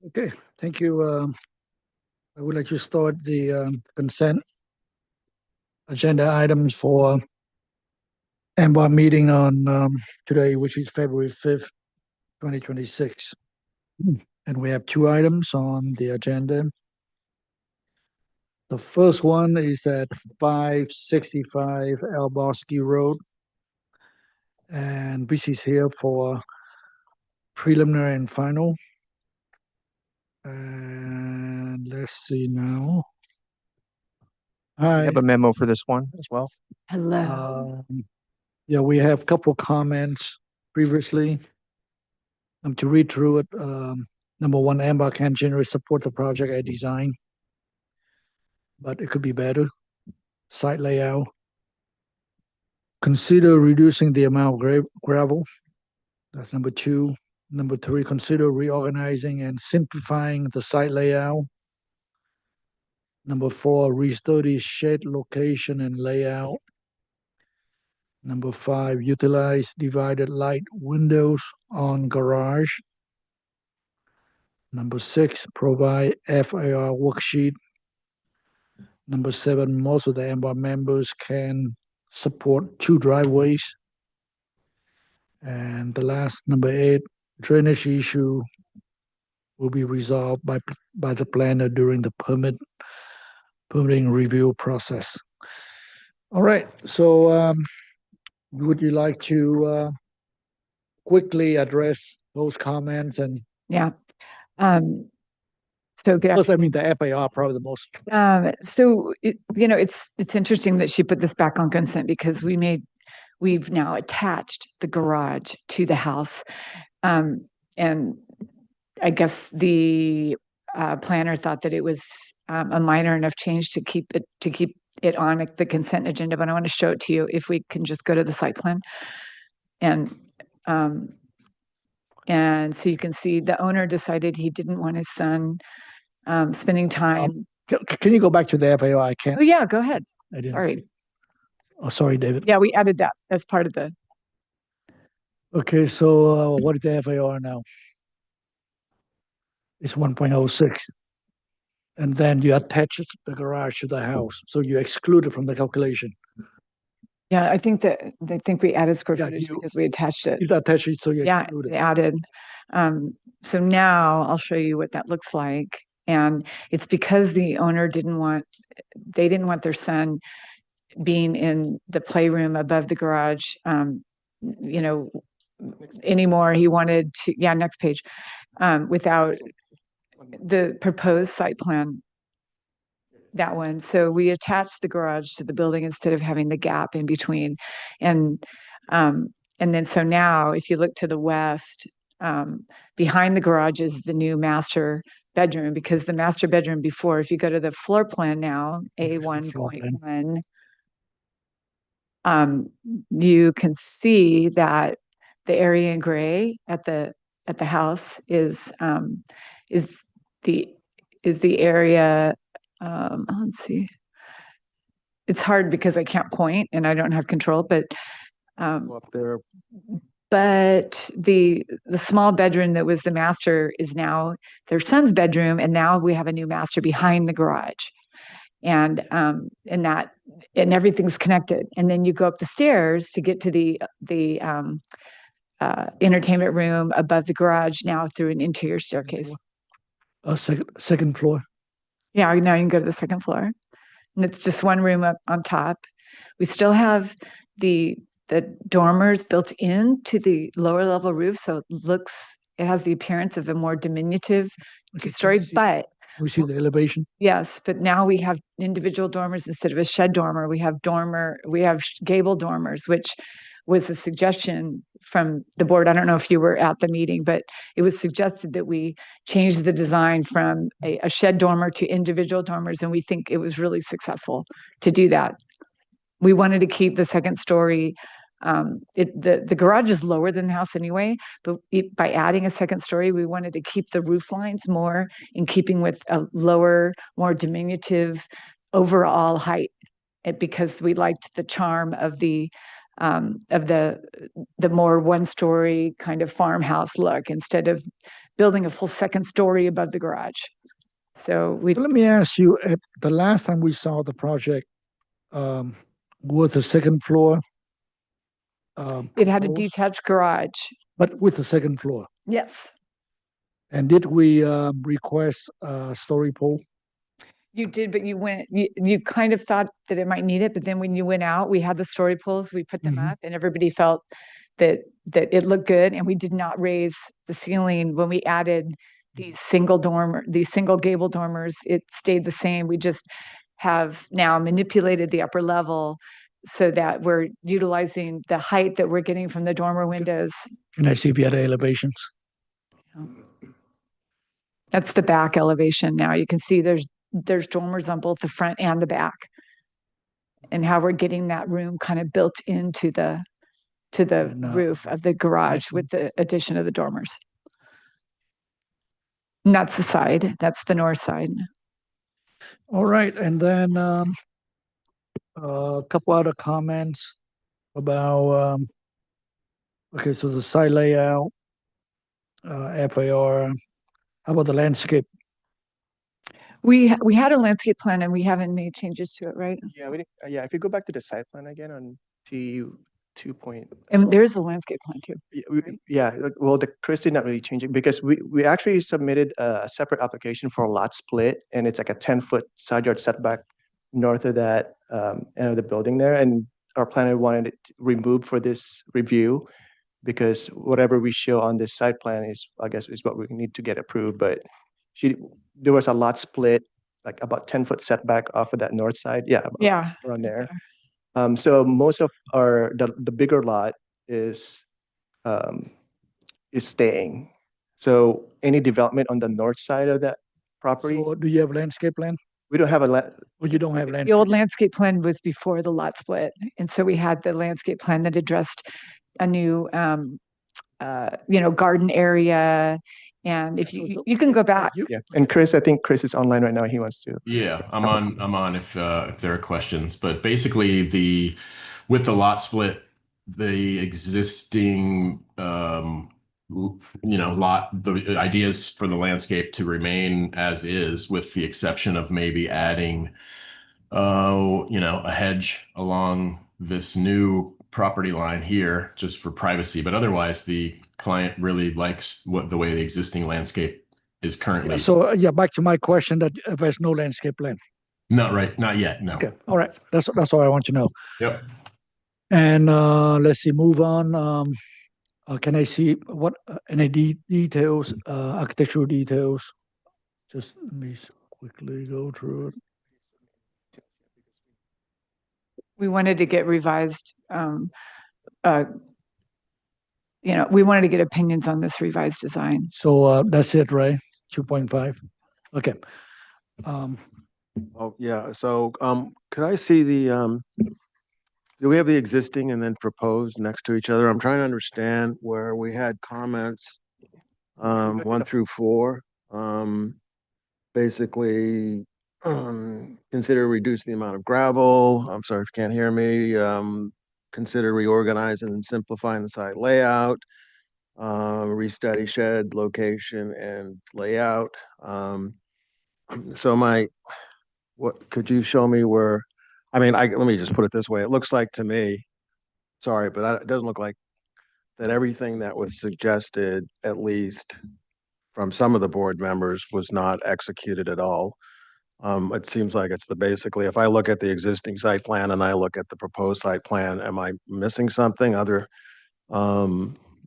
Okay, thank you. I would like to start the consent agenda items for MBOT meeting on today, which is February 5th, 2026. And we have two items on the agenda. The first one is at 565 Alboski Road, and this is here for preliminary and final. And let's see now. We Hi. have a memo for this one as well. Hello. Yeah, we have a couple comments previously. To read through it, number one, Ambach can generally support the project at design, but it could be better. Site layout. Consider reducing the amount of gravel. That's number two. Number three, consider reorganizing and simplifying the site layout. Number four, restudy shed location and layout. Number five, utilize divided light windows on garage. Number six, provide FAR worksheet. Number seven, most of the MBAR members can support two driveways. And the last, number eight, drainage issue will be resolved by the planner during the permitting review process. All right, so would you like to quickly address those comments? And Yeah. So good. plus, I mean, the FAR probably the most. It's interesting that she put this back on consent because we've now attached the garage to the house, and I guess the planner thought that it was a minor enough change to keep it on the consent agenda. But I want to show it to you if we can just go to the site plan, and so you can see the owner decided he didn't want his son spending time. Can you go back to the FAR? I can't. Oh yeah, go ahead. I didn't. Sorry. Oh, sorry, David. Yeah, we added that as part of the. Okay, so what is the FAR now? It's 1.06. And then you attach the garage to the house. So you exclude it from the calculation. Yeah, I think we added square footage because we attached it. You attach it, so you exclude it. Yeah, added. So now I'll show you what that looks like. And it's because the owner didn't want their son being in the playroom above the garage, anymore. He wanted to, next page, without the proposed site plan, that one. So we attached the garage to the building instead of having the gap in between. And then so now if you look to the west, behind the garage is the new master bedroom, because the master bedroom before, if you go to the floor plan now, A1.1, you can see that the area in gray at the house is the area. Let's see. It's hard because I can't point and I don't have control, but Up there. But the small bedroom that was the master is now their son's bedroom, and now we have a new master behind the garage, and everything's connected. And then you go up the stairs to get to the entertainment room above the garage now through an interior staircase. Second floor. Yeah, now you can go to the second floor, and it's just one room up on top. We still have the dormers built into the lower level roof, so it has the appearance of a more diminutive two-story. But we see the elevation. Yes, but now we have individual dormers instead of a shed dormer. We have gable dormers, which was a suggestion from the board. I don't know if you were at the meeting, but it was suggested that we change the design from a shed dormer to individual dormers, and we think it was really successful to do that. We wanted to keep the second story. The garage is lower than the house anyway, but by adding a second story, we wanted to keep the roof lines more in keeping with a lower, more diminutive overall height, because we liked the charm of the more one-story kind of farmhouse look instead of building a full second story above the garage. So we, Let me ask you, at the last time we saw the project, with the second floor, it had a proposed, detached garage. but with the second floor. Yes, And did we request a story pole? you did, but you kind of thought that it might need it, but then when you went out, we had the story poles, we put them Mhm. up, and everybody felt that it looked good, and we did not raise the ceiling when we added these single gable dormers. It stayed the same. We just have now manipulated the upper level so that we're utilizing the height that we're getting from the dormer windows. Can I see if you had elevations? That's the back elevation now. You can see there's dormers on both the front and the back, and how we're getting that room kind of built into the And, roof of the garage next with the addition of the dormers. And that's the side. That's the north side. All right, and then a couple other comments about okay, so the site layout, FAR. How about the landscape? We had a landscape plan and we haven't made changes to it, right? Yeah, yeah, if you go back to the site plan again on T2 point. And there's a landscape plan too. Yeah, well, the Chris did not really change it because we actually submitted a separate application for a lot split, and it's like a 10-foot side yard setback north of that end of the building there, and our planner wanted it removed for this review because whatever we show on this site plan is, I guess, is what we need to get approved. But there was a lot split, like about 10-foot setback off of that north side. Yeah, Yeah. around there. So most of the bigger lot is staying. So any development on the north side of that property, So do you have landscape plan? we don't have Or you don't have The landscape? old landscape plan was before the lot split. And so we had the landscape plan that addressed a new, garden area. And if you can go back. yeah. And Chris, I think Chris is online right now. He wants to. Yeah, I'm on if there are questions. But basically with the lot split, the existing the ideas for the landscape to remain as is, with the exception of maybe adding a hedge along this new property line here just for privacy. But otherwise the client really likes the way the existing landscape is currently. So yeah, back to my question that there's no landscape plan. Not yet, no. Okay, all right. That's all I want to know. Yep. And let's see, move on. Can I see what any details, architectural details? Just let me quickly go through it. We wanted to get revised, we wanted to get opinions on this revised design. So that's it, right? 2.5. Okay. Oh, yeah. So, could I see do we have the existing and then proposed next to each other? I'm trying to understand where we had comments, 1 through 4. Basically, consider reduce the amount of gravel. I'm sorry if you can't hear me. Consider reorganizing and simplifying the site layout. Restudy shed location and layout. So what could you show me where, let me just put it this way. It looks like to me, sorry, but it doesn't look like that everything that was suggested, at least from some of the board members, was not executed at all. It seems like it's basically, if I look at the existing site plan and I look at the proposed site plan, am I missing something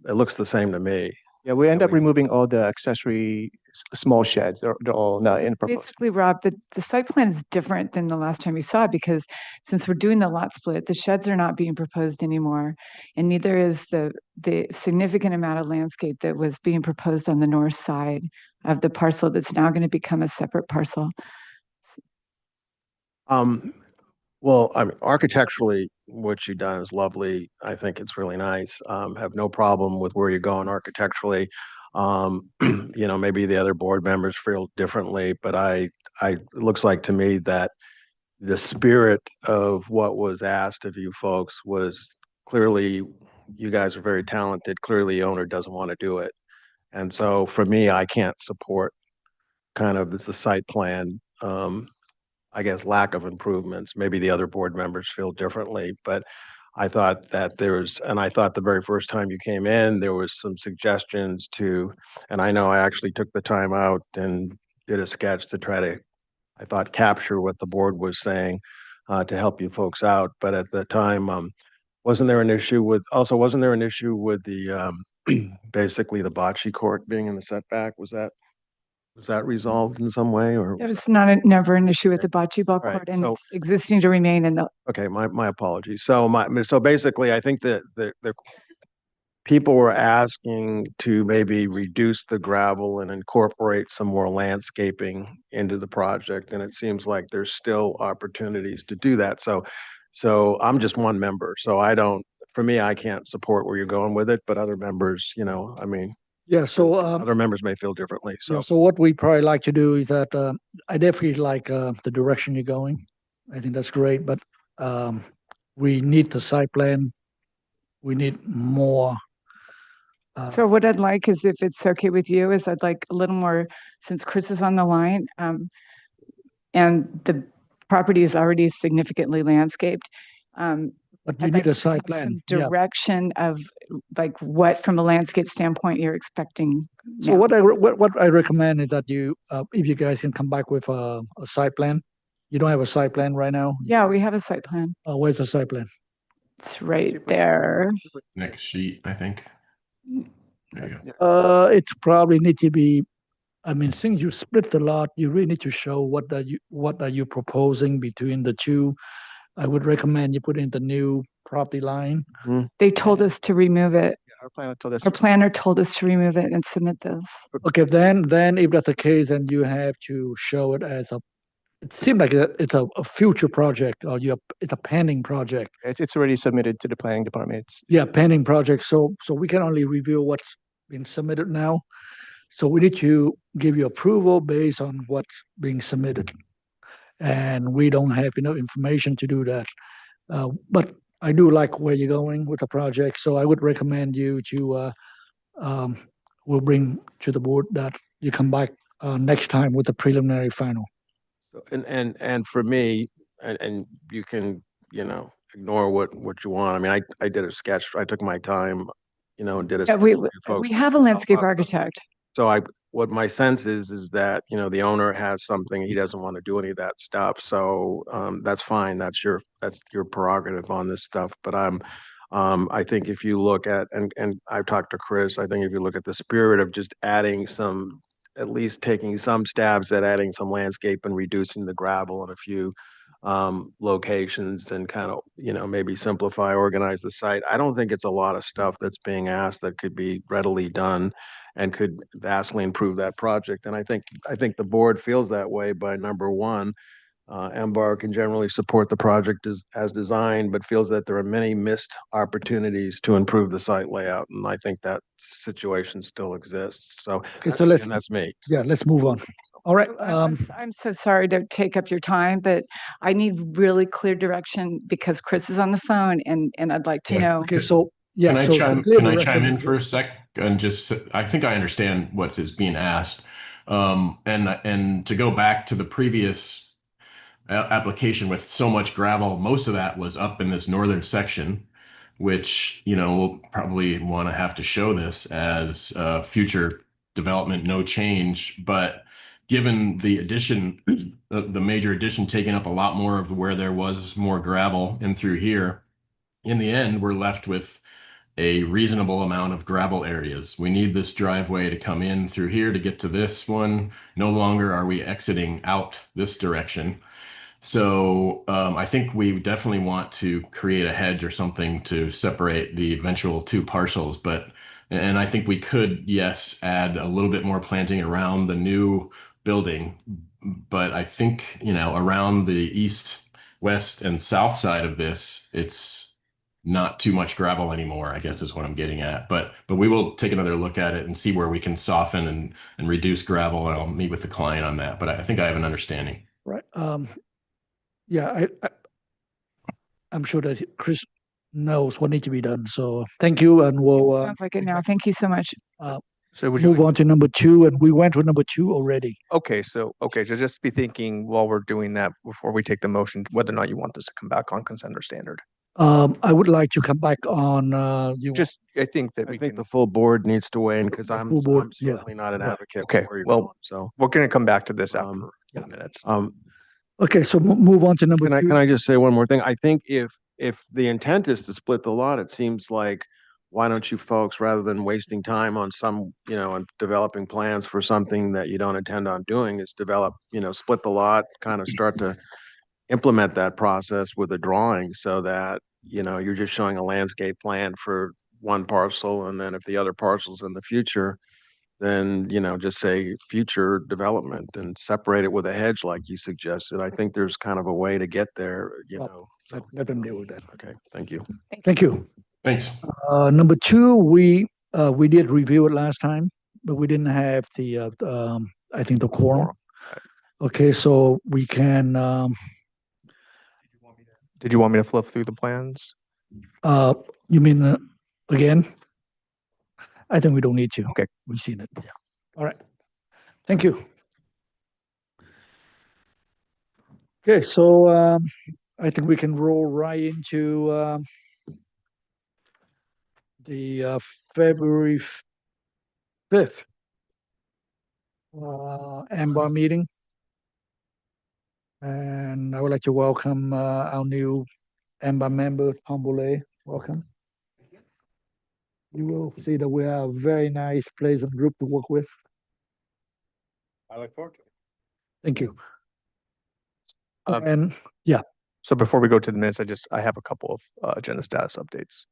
it looks the same to me. Yeah, we end up removing all the accessory small sheds. They're all not in proposal. Basically, Rob, the site plan is different than the last time you saw it because since we're doing the lot split, the sheds are not being proposed anymore. And neither is the significant amount of landscape that was being proposed on the north side of the parcel that's now going to become a separate parcel. Well, architecturally, what you've done is lovely. I think it's really nice. Have no problem with where you're going architecturally. Maybe the other board members feel differently, but it looks like to me that the spirit of what was asked of you folks was clearly, you guys are very talented. Clearly, the owner doesn't want to do it. And so for me, I can't support kind of the site plan, I guess, lack of improvements. Maybe the other board members feel differently, but I thought that I thought the very first time you came in, there was some suggestions and I know I actually took the time out and did a sketch to try to, I thought, capture what the board was saying, to help you folks out. But at the time, wasn't there an issue with the, basically the bocce court being in the setback? Was that resolved in some way, or? It was never an issue with the bocce ball Right, court, and so- it's existing to remain in the. Okay, my apologies. So basically, I think that the people were asking to maybe reduce the gravel and incorporate some more landscaping into the project, and it seems like there's still opportunities to do that. So I'm just one member, so for me, I can't support where you're going with it, but other members, I mean, Yeah, so other members may feel differently, yeah, so. so what we probably like to do is that I definitely like the direction you're going. I think that's great, but we need the site plan. We need more. So what I'd like is, if it's okay with you, is I'd like a little more, since Chris is on the line, and the property is already significantly landscaped. But you I'd need like a to site have plan. some Yeah. direction of like what, from a landscape standpoint, you're expecting. So now. what I recommend is that if you guys can come back with a site plan. You don't have a site plan right now? Yeah, we have a site plan. Where's the site plan? It's right there. Next sheet, I think. There you go. It probably need to be, I mean, since you split the lot, you really need to show what are you proposing between the two. I would recommend you put in the new property line. They told us to remove it. Our planner told us. Our planner told us to remove it and submit this. Okay, then if that's the case, then you have to show it as it seems like it's a future project, or it's a pending project. It's already submitted to the planning department. Yeah, pending project. So we can only review what's been submitted now. So we need to give you approval based on what's being submitted. And we don't have enough information to do that. But I do like where you're going with the project. So I would recommend you to, we'll bring to the board that you come back next time with the preliminary final. And for me, and you can, ignore what you want. I mean, I did a sketch. I took my time, and did a. Yeah, sketch for you folks. we have a landscape architect. So what my sense is that, the owner has something, he doesn't want to do any of that stuff. So, that's fine. That's your prerogative on this stuff. But I think if you look at, and I've talked to Chris, I think if you look at the spirit of just at least taking some stabs at adding some landscape and reducing the gravel in a few locations, and kind of, maybe simplify, organize the site. I don't think it's a lot of stuff that's being asked that could be readily done and could vastly improve that project. And I think the board feels that way by number one. MBAR can generally support the project as designed, but feels that there are many missed opportunities to improve the site layout. And I think that situation still exists. So, Okay, so let's, and that's me. yeah, let's move on. All right. I'm so sorry to take up your time, but I need really clear direction because Chris is on the phone, and I'd like to Yeah. know. Okay, so yeah. Can I so the chime, clear can I direction chime in is- for a sec and just, I think I understand what is being asked. And to go back to the previous application with so much gravel, most of that was up in this northern section, which, we'll probably want to have to show this as future development, no change. But given the addition, the major addition taking up a lot more of where there was more gravel in through here, in the end, we're left with a reasonable amount of gravel areas. We need this driveway to come in through here to get to this one. No longer are we exiting out this direction. So I think we definitely want to create a hedge or something to separate the eventual two parcels. And I think we could, yes, add a little bit more planting around the new building. But I think, around the east, west, and south side of this, it's not too much gravel anymore, I guess is what I'm getting at. But we will take another look at it and see where we can soften and reduce gravel. And I'll meet with the client on that. But I think I have an understanding. Right. Yeah, I'm sure that Chris knows what needs to be done. So thank you, and we'll. Sounds like it now. Thank you so much. So would you, move on to number 2, and we went to number 2 already. okay, so just be thinking while we're doing that before we take the motion, whether or not you want this to come back on consent or standard. I would like to come back on, Just, I think that I we think can, the full board needs to weigh in because The I'm full board, yeah. certainly not an Right. advocate. Okay, for where you're well, going, so, we're gonna come back to this after yeah. the minutes. Okay, so move on to number can 2. I just say one more thing? I think if the intent is to split the lot, it seems like, why don't you folks, rather than wasting time on some, on developing plans for something that you don't intend on doing, is develop, split the lot, kind of start to implement that process with a drawing so that, you're just showing a landscape plan for one parcel. And then if the other parcel's in the future, then, just say future development and separate it with a hedge like you suggested. I think there's kind of a way to get there, Well, so. Let them deal with that. Okay, thank you. Thank you. Thanks. Number 2, we did review it last time, but we didn't have the, I think the quorum. Okay, so we can, Did you want me to flip through the plans? you mean, again? I think we don't need to. Okay. We've seen it. Yeah. All right. Thank you. Okay, so, I think we can roll right into, the, February 5th, AMBAR meeting. And I would like to welcome, our new AMBAR member, Tom Boulay. Welcome. You will see that we are a very nice, pleasant group to work with. I look forward to it. Thank you. Um, And So before we go to the minutes, I have a couple of agenda status updates.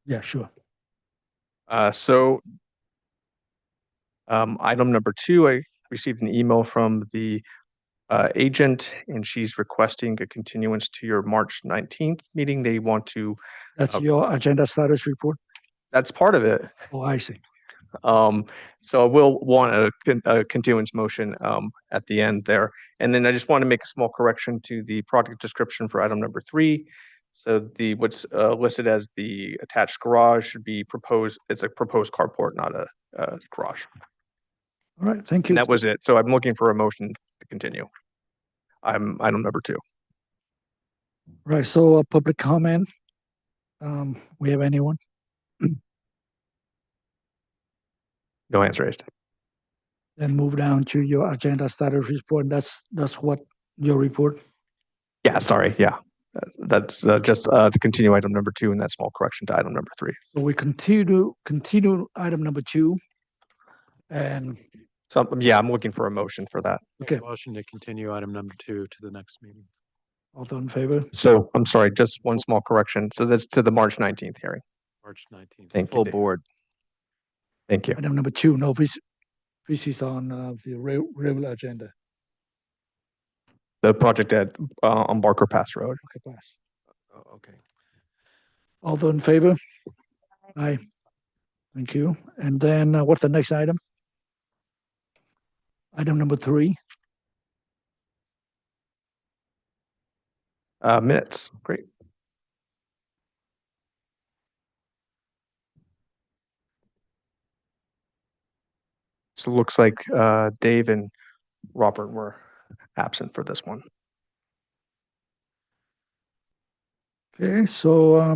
yeah, sure. So item number 2, I received an email from the agent, and she's requesting a continuance to your March 19th meeting. They want to, That's your agenda status report. that's part of it. Oh, I see. So I will want a continuance motion at the end there. And then I just want to make a small correction to the project description for item number 3. So what's listed as the attached garage should be proposed, it's a proposed carport, not a garage. All right, thank you. And that was it. So I'm looking for a motion to continue. Item number 2. Right, so public comment. We have anyone? No hands raised. Then move down to your agenda status report. That's what your report. Yeah, sorry. Yeah. That's just to continue item number 2 and that small correction to item number 3. So we continue item number 2. And So yeah, I'm looking for a motion for that. okay, Motion to continue item number 2 to the next meeting. all those in favor? So I'm sorry, just one small correction. So that's to the March 19th hearing. March 19th. Thank you. Full Dave. board. Thank you. Item number 2, no, this is on the regular agenda. The project on Barker Pass Road. Okay, pass. Oh, okay. All those in favor? Aye. Thank you. And then what's the next item? Item number 3. Minutes. Great. So it looks like Dave and Robert were absent for this one. Okay, so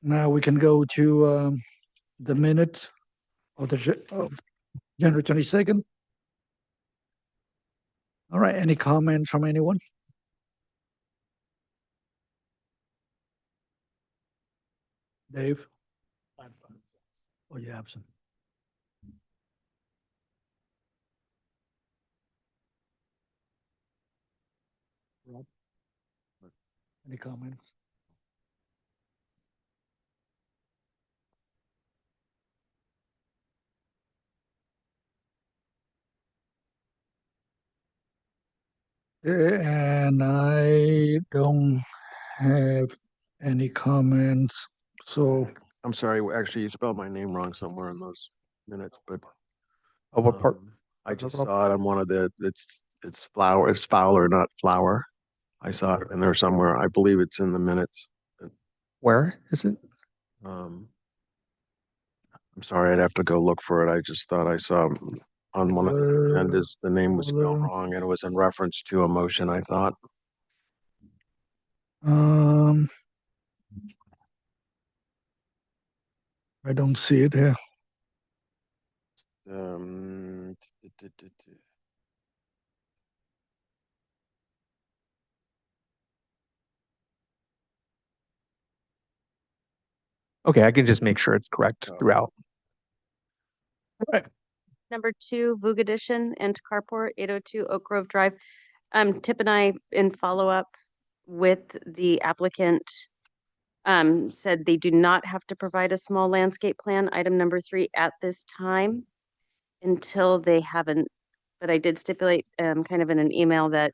now we can go to the minutes of of January 22nd. All right, any comments from anyone? Dave? Oh, you're absent. Rob? Any comments? And I don't have any comments, so I'm sorry, actually, you spelled my name wrong somewhere in those minutes, but. Oh, what part? I just saw it on one of it's Fowler, not Flower. I saw it in there somewhere. I believe it's in the minutes. Where is it? Um, I'm sorry, I'd have to go look for it. I just thought I saw on one of the agendas, the name was spelled wrong and it was in reference to a motion, I thought. Um, I don't see it here. Um, Okay, I can just make sure it's correct throughout. Number 2, Voog Edition and Carport, 802 Oak Grove Drive. Tip and I, in follow-up with the applicant, said they do not have to provide a small landscape plan, item number 3, at this time until they haven't, but I did stipulate, kind of in an email that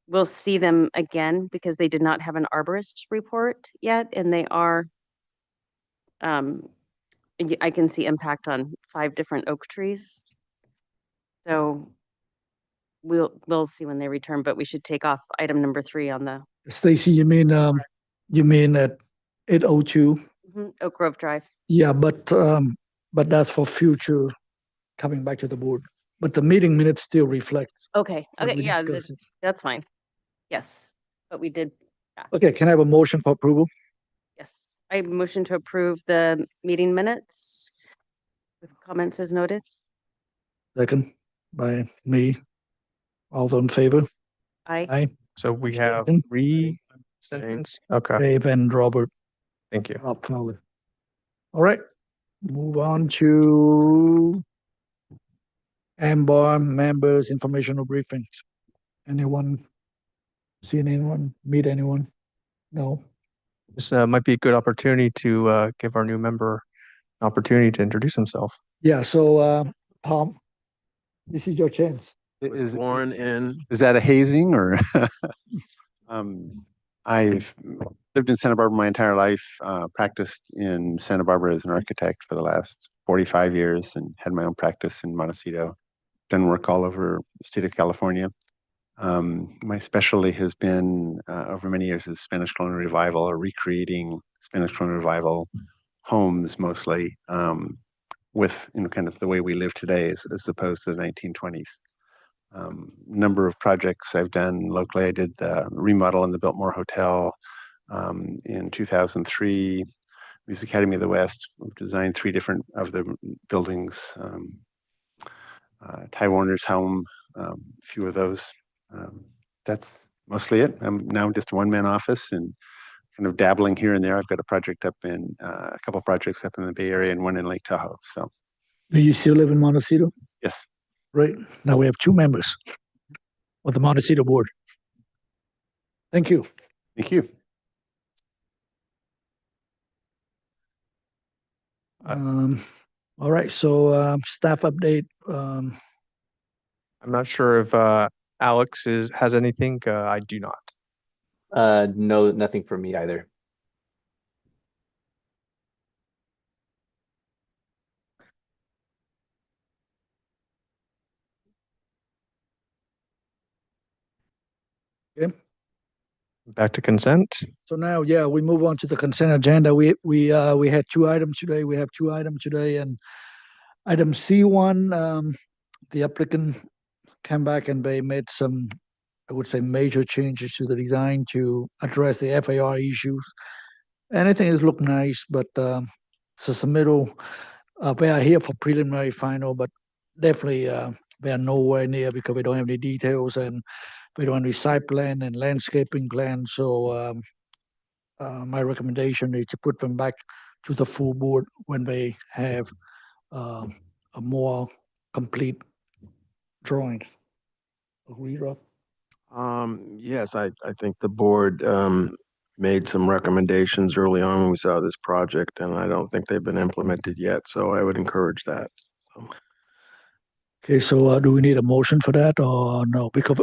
we'll see them again because they did not have an arborist report yet, and they are, I can see impact on 5 different oak trees. So we'll see when they return, but we should take off item number 3 on the Stacy, you mean at 802? Oak Grove Drive. Yeah, but that's for future coming back to the board. But the meeting minutes still reflect. Okay, what okay, we yeah, discussed. that's fine. Yes, but we did, Okay, can I have a motion for approval? yes. I motion to approve the meeting minutes with comments as noted. Second by me. All those in favor? Aye. Aye. So we have Second. 3 sentences. Okay, Dave and Robert. thank you. Rob Fowler. All right, move on to Ambar members informational briefings. Anyone seen anyone, meet anyone? No. This might be a good opportunity to give our new member an opportunity to introduce himself. Yeah, so Tom, this is your chance. Was born in, Is that a hazing or? I've lived in Santa Barbara my entire life, practiced in Santa Barbara as an architect for the last 45 years and had my own practice in Montecito. Done work all over the state of California. My specialty has been over many years is Spanish colonial revival or recreating Spanish colonial revival homes mostly with kind of the way we live today as opposed to the 1920s. Number of projects I've done locally. I did the remodel in the Biltmore Hotel in 2003. Music Academy of the West. We've designed 3 different of the buildings. Ty Warner's home, a few of those. That's mostly it. I'm now just a one-man office and kind of dabbling here and there. I've got a project up in a couple projects up in the Bay Area and one in Lake Tahoe. So Do you still live in Montecito? yes. Right, now we have 2 members of the Montecito board. Thank you. Thank you. All right, so staff update. I'm not sure if Alex has anything. I do not. No, nothing for me either. Okay. Back to consent. So now, yeah, we move on to the consent agenda. We had 2 items today. We have 2 items today, and item C1, the applicant came back and they made some, I would say, major changes to the design to address the FAR issues. Anything is look nice, but it's a submittal. They are here for preliminary final, but definitely they are nowhere near because we don't have any details and we don't have any site plan and landscaping plan. So my recommendation is to put them back to the full board when they have a more complete drawings. Agree, Rob? yes, I think the board made some recommendations early on when we saw this project, and I don't think they've been implemented yet, so I would encourage that. Okay, so do we need a motion for that or no? Because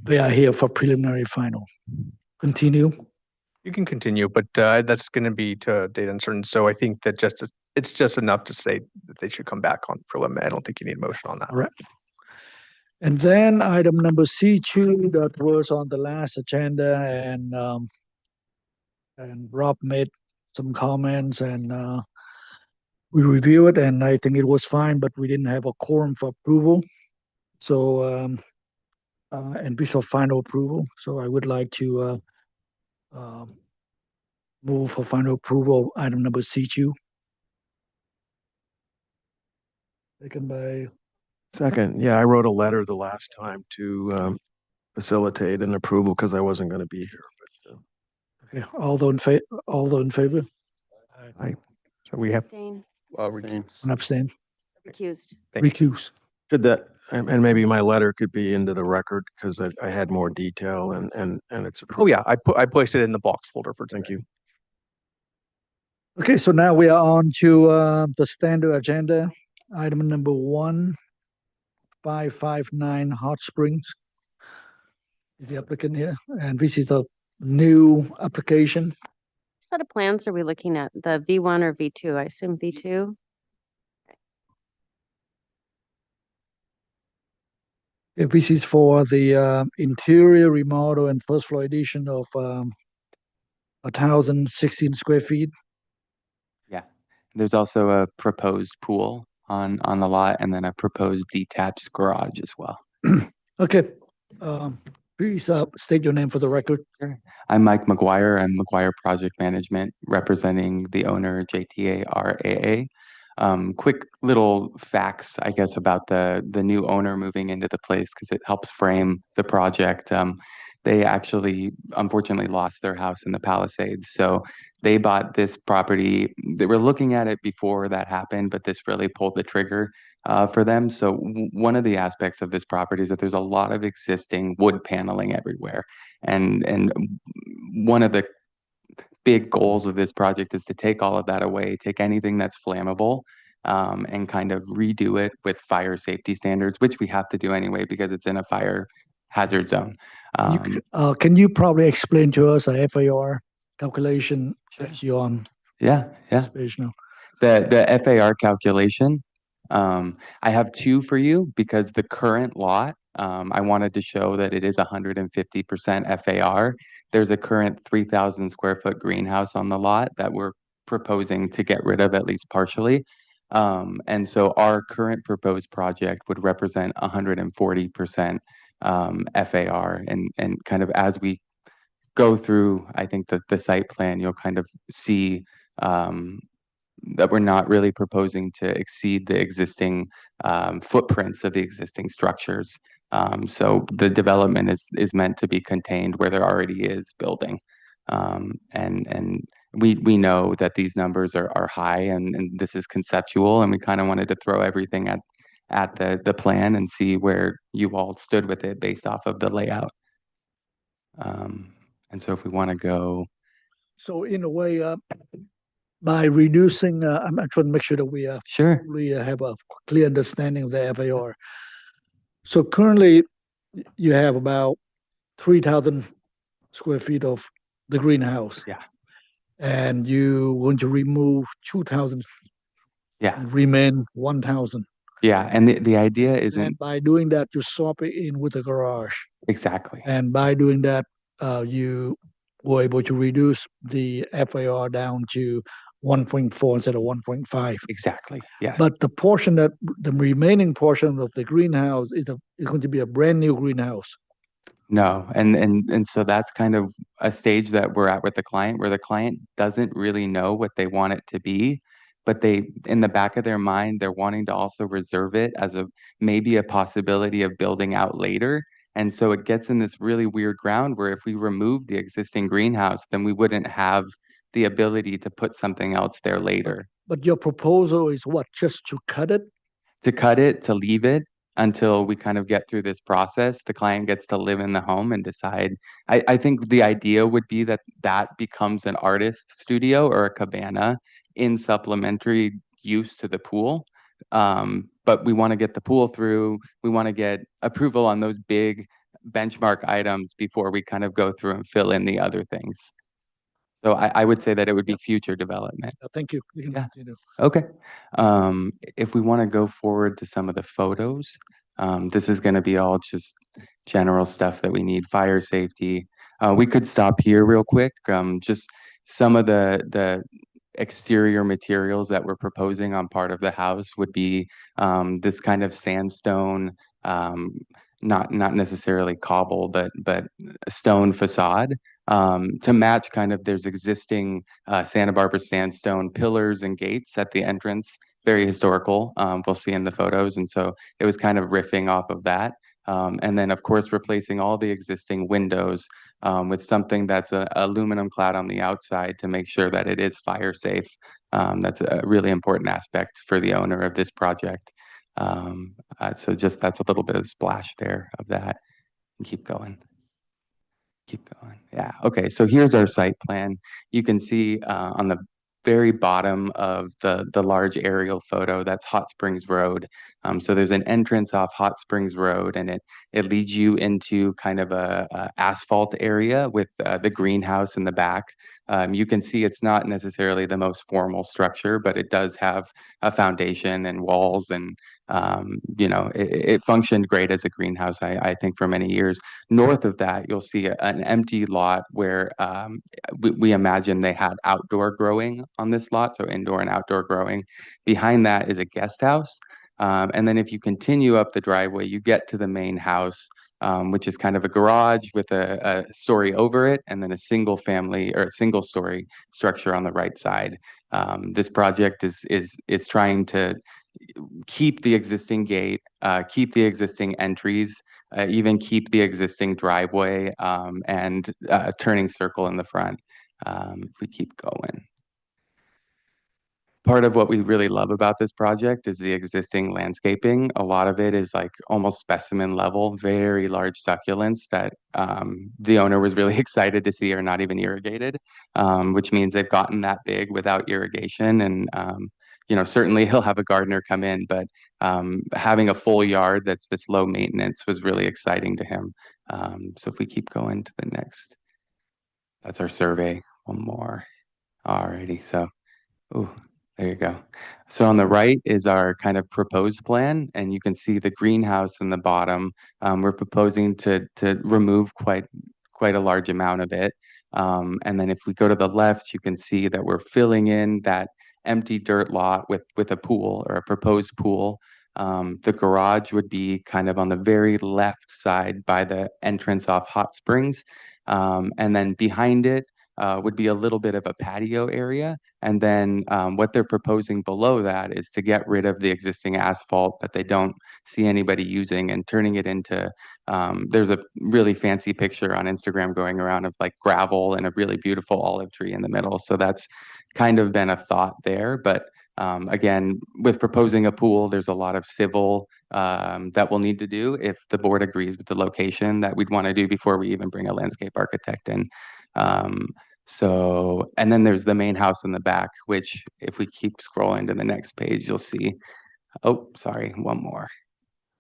they are here for preliminary final. Continue. You can continue, but that's going to be to date uncertain. So I think that it's just enough to say that they should come back on preliminary. I don't think you need a motion on that. All right. And then item number C2 that was on the last agenda, and Rob made some comments, and we review it, and I think it was fine, but we didn't have a quorum for approval. So, and before final approval, so I would like to move for final approval of item number C2. Taken by, Second, yeah, I wrote a letter the last time to facilitate an approval because I wasn't going to be here. okay, all those in favor, So we have, Abstain, Thanks. and abstain, recused. Thank you. recuse. Should that, and maybe my letter could be into the record because I had more detail and it's. Oh, yeah, I placed it in the box folder for Thank today. you. Okay, so now we are on to the standard agenda. Item number 1559 Hot Springs. Is the applicant here? And this is a new application. Set of plans are we looking at? The V1 or V2? I assume V2. This is for the interior remodel and first floor addition of 1,016 square feet. Yeah, there's also a proposed pool on the lot and then a proposed detached garage as well. Okay, please state your name for the record. I'm Mike McGuire. I'm McGuire Project Management, representing the owner JTA RAA. Quick little facts, I guess, about the new owner moving into the place because it helps frame the project. They actually, unfortunately, lost their house in the Palisades. So they bought this property. They were looking at it before that happened, but this really pulled the trigger for them. So one of the aspects of this property is that there's a lot of existing wood paneling everywhere. And one of the big goals of this project is to take all of that away, take anything that's flammable, and kind of redo it with fire safety standards, which we have to do anyway because it's in a fire hazard zone. Can you probably explain to us a FAR calculation that you're on Yeah. this page now? The FAR calculation, I have two for you because the current lot, I wanted to show that it is 150% FAR. There's a current 3,000 square foot greenhouse on the lot that we're proposing to get rid of at least partially. And so our current proposed project would represent 140% FAR. And kind of as we go through, I think the site plan, you'll kind of see that we're not really proposing to exceed the existing footprints of the existing structures. So the development is meant to be contained where there already is building. And we know that these numbers are high and this is conceptual, and we kind of wanted to throw everything at the plan and see where you all stood with it based off of the layout. And so if we want to go. So in a way, by reducing, I'm trying to make sure that we Sure. have a clear understanding of the FAR. So currently, you have about 3,000 square feet of the greenhouse. Yeah. And you want to remove 2,000. Yeah. Remain 1,000. Yeah, and the idea And isn't by doing that, you swap it in with the garage. exactly. And by doing that, you were able to reduce the FAR down to 1.4 instead of 1.5. Exactly. Yes. But the portion that the remaining portion of the greenhouse is going to be a brand new greenhouse. No, and so that's kind of a stage that we're at with the client where the client doesn't really know what they want it to be, but they in the back of their mind, they're wanting to also reserve it as a maybe a possibility of building out later. And so it gets in this really weird ground where if we remove the existing greenhouse, then we wouldn't have the ability to put something else there later. But your proposal is what? Just to cut it? To cut it, to leave it until we kind of get through this process. The client gets to live in the home and decide. I think the idea would be that that becomes an artist studio or a cabana in supplementary use to the pool. But we want to get the pool through. We want to get approval on those big benchmark items before we kind of go through and fill in the other things. So I would say that it would be future development. Thank you. You can Yeah. continue. Okay. If we want to go forward to some of the photos, this is going to be all just general stuff that we need, fire safety. We could stop here real quick. Just some of the exterior materials that we're proposing on part of the house would be this kind of sandstone, not necessarily cobble, but a stone facade to match kind of there's existing Santa Barbara sandstone pillars and gates at the entrance, very historical. We'll see in the photos, and so it was kind of riffing off of that. And then, of course, replacing all the existing windows with something that's a aluminum clad on the outside to make sure that it is fire safe. That's a really important aspect for the owner of this project. So just that's a little bit of splash there of that. And keep going. Keep going. Yeah. Okay. So here's our site plan. You can see on the very bottom of the large aerial photo, that's Hot Springs Road. So there's an entrance off Hot Springs Road, and it leads you into kind of a asphalt area with the greenhouse in the back. You can see it's not necessarily the most formal structure, but it does have a foundation and walls, and it functioned great as a greenhouse, I think, for many years. North of that, you'll see an empty lot where we imagine they had outdoor growing on this lot, so indoor and outdoor growing. Behind that is a guest house. And then if you continue up the driveway, you get to the main house, which is kind of a garage with a story over it, and then a single family or a single story structure on the right side. This project is trying to keep the existing gate, keep the existing entries, even keep the existing driveway and turning circle in the front. If we keep going. Part of what we really love about this project is the existing landscaping. A lot of it is like almost specimen level, very large succulents that the owner was really excited to see are not even irrigated, which means they've gotten that big without irrigation. And certainly he'll have a gardener come in, but having a full yard that's this low maintenance was really exciting to him. So if we keep going to the next, that's our survey. One more. Alrighty, so, ooh, there you go. So on the right is our kind of proposed plan, and you can see the greenhouse in the bottom. We're proposing to remove quite a large amount of it. And then if we go to the left, you can see that we're filling in that empty dirt lot with a pool or a proposed pool. The garage would be kind of on the very left side by the entrance off Hot Springs. And then behind it would be a little bit of a patio area. And then what they're proposing below that is to get rid of the existing asphalt that they don't see anybody using and turning it into, there's a really fancy picture on Instagram going around of like gravel and a really beautiful olive tree in the middle. So that's kind of been a thought there. But again, with proposing a pool, there's a lot of civil that we'll need to do if the board agrees with the location that we'd want to do before we even bring a landscape architect in. And then there's the main house in the back, which if we keep scrolling to the next page, you'll see, oh, sorry, one more.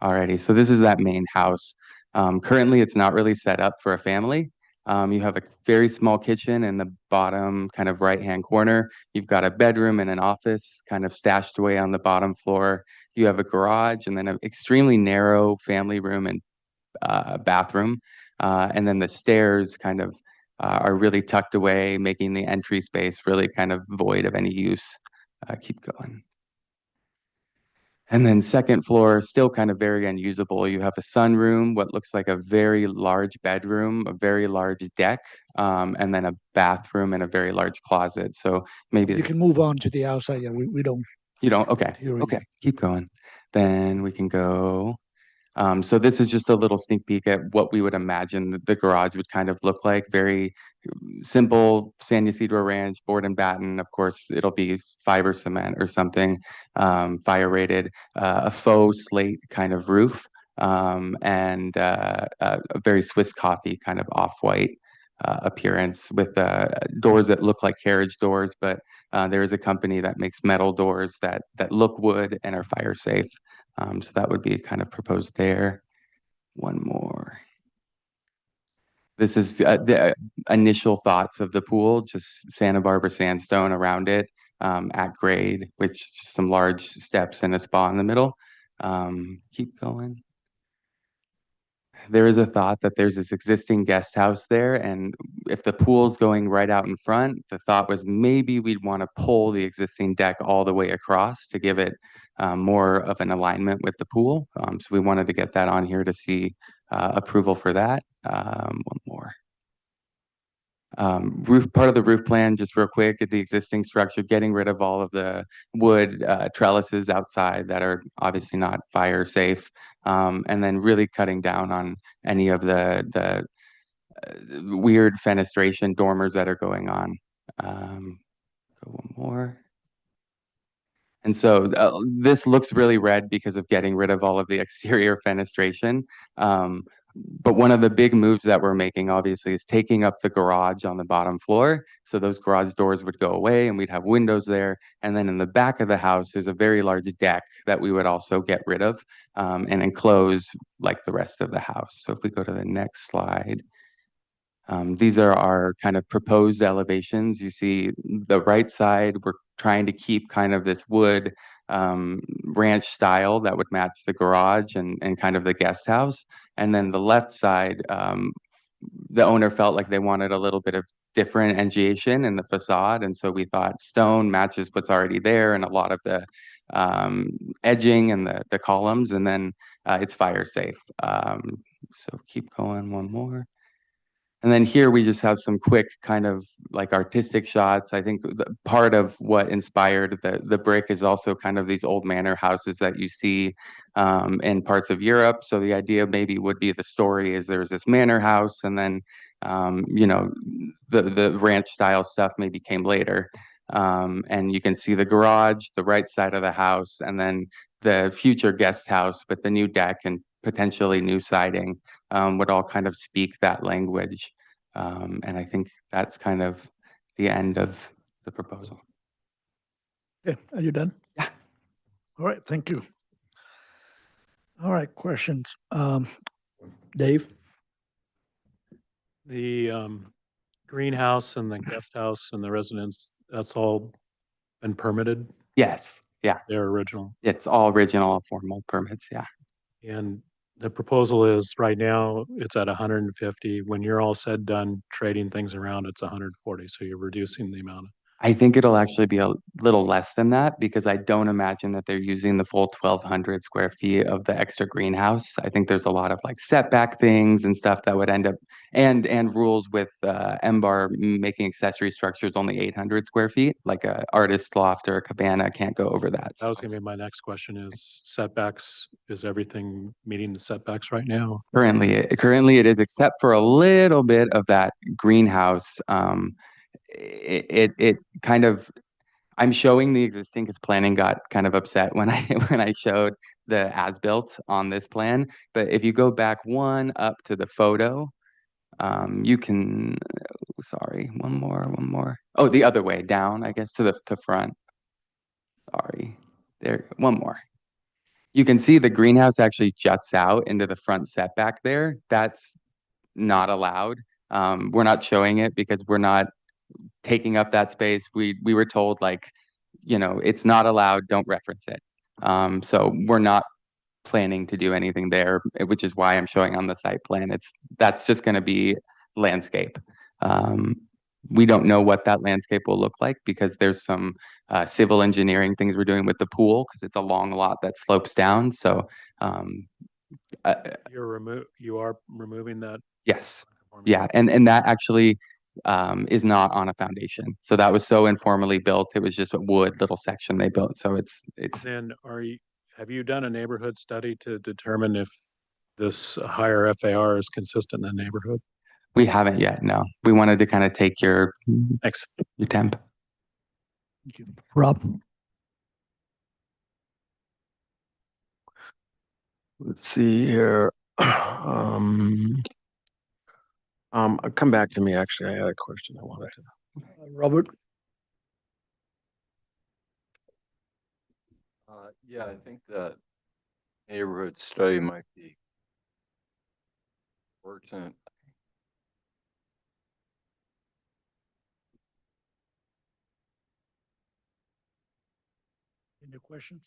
Alrighty, so this is that main house. Currently, it's not really set up for a family. You have a very small kitchen in the bottom kind of right-hand corner. You've got a bedroom and an office kind of stashed away on the bottom floor. You have a garage and then an extremely narrow family room and bathroom. And then the stairs kind of are really tucked away, making the entry space really kind of void of any use. Keep going. And then second floor, still kind of very unusable. You have a sunroom, what looks like a very large bedroom, a very large deck, and then a bathroom and a very large closet. So maybe You can move on to the outside. Yeah, we don't. You don't? Okay. Okay. Keep going. Then we can go. So this is just a little sneak peek at what we would imagine the garage would kind of look like. Very simple San Ysidro Ranch, board and batten. Of course, it'll be fiber cement or something, fire rated, a faux slate kind of roof, and a very Swiss coffee kind of off-white appearance with doors that look like carriage doors, but there is a company that makes metal doors that look wood and are fire safe. So that would be kind of proposed there. One more. This is the initial thoughts of the pool, just Santa Barbara sandstone around it at grade, with just some large steps and a spa in the middle. Keep going. there is a thought that there's this existing guest house there, and if the pool's going right out in front, the thought was maybe we'd want to pull the existing deck all the way across to give it more of an alignment with the pool. So we wanted to get that on here to see approval for that. One more. Roof, part of the roof plan, just real quick, the existing structure, getting rid of all of the wood trellises outside that are obviously not fire safe, and then really cutting down on any of the weird fenestration dormers that are going on. Go one more. And so this looks really red because of getting rid of all of the exterior fenestration. But one of the big moves that we're making, obviously, is taking up the garage on the bottom floor. So those garage doors would go away and we'd have windows there. And then in the back of the house, there's a very large deck that we would also get rid of and enclose like the rest of the house. So if we go to the next slide. These are our kind of proposed elevations. You see the right side, we're trying to keep kind of this wood ranch style that would match the garage and kind of the guest house. And then the left side, the owner felt like they wanted a little bit of differentiation in the facade. And so we thought stone matches what's already there and a lot of the edging and the columns, and then it's fire safe. So keep going, one more. And then here we just have some quick kind of like artistic shots. I think part of what inspired the brick is also kind of these old manor houses that you see in parts of Europe. So the idea maybe would be the story is there's this manor house, and then you know, the ranch style stuff maybe came later. And you can see the garage, the right side of the house, and then the future guest house with the new deck and potentially new siding would all kind of speak that language. And I think that's kind of the end of the proposal. Okay, are you done? Yeah. All right, thank you. All right, questions. Dave? The greenhouse and the guest house and the residence, that's all been permitted, Yes, yeah, their original. it's all original formal permits, yeah. And the proposal is right now it's at 150. When you're all said done trading things around, it's 140. So you're reducing the amount. I think it'll actually be a little less than that because I don't imagine that they're using the full 1,200 square feet of the extra greenhouse. I think there's a lot of like setback things and stuff that would end up, and rules with MBAR making accessory structures only 800 square feet, like a artist loft or a cabana can't go over that. That was going to be my next question is setbacks. Is everything meeting the setbacks right now? Currently it is, except for a little bit of that greenhouse. It kind of, I'm showing the existing because planning got kind of upset when I when I showed the as-built on this plan. But if you go back one up to the photo, you can, sorry, one more. Oh, the other way down, I guess, to the front. Sorry, there, one more. You can see the greenhouse actually juts out into the front setback there. That's not allowed. We're not showing it because we're not taking up that space. We were told like, you know, it's not allowed, don't reference it. So we're not planning to do anything there, which is why I'm showing on the site plan. That's just going to be landscape. We don't know what that landscape will look like because there's some civil engineering things we're doing with the pool because it's a long lot that slopes down. So You are removing that? yes. Yeah, and that actually is not on a foundation. So that was so informally built. It was just a wood little section they built. So it's. Then have you done a neighborhood study to determine if this higher FAR is consistent in the neighborhood? We haven't yet, no. We wanted to kind of take your temp. Thank you. Rob? Let's see here. Come back to me. Actually, I had a question I wanted to. Robert? Yeah, I think that neighborhood study might be important. Any questions?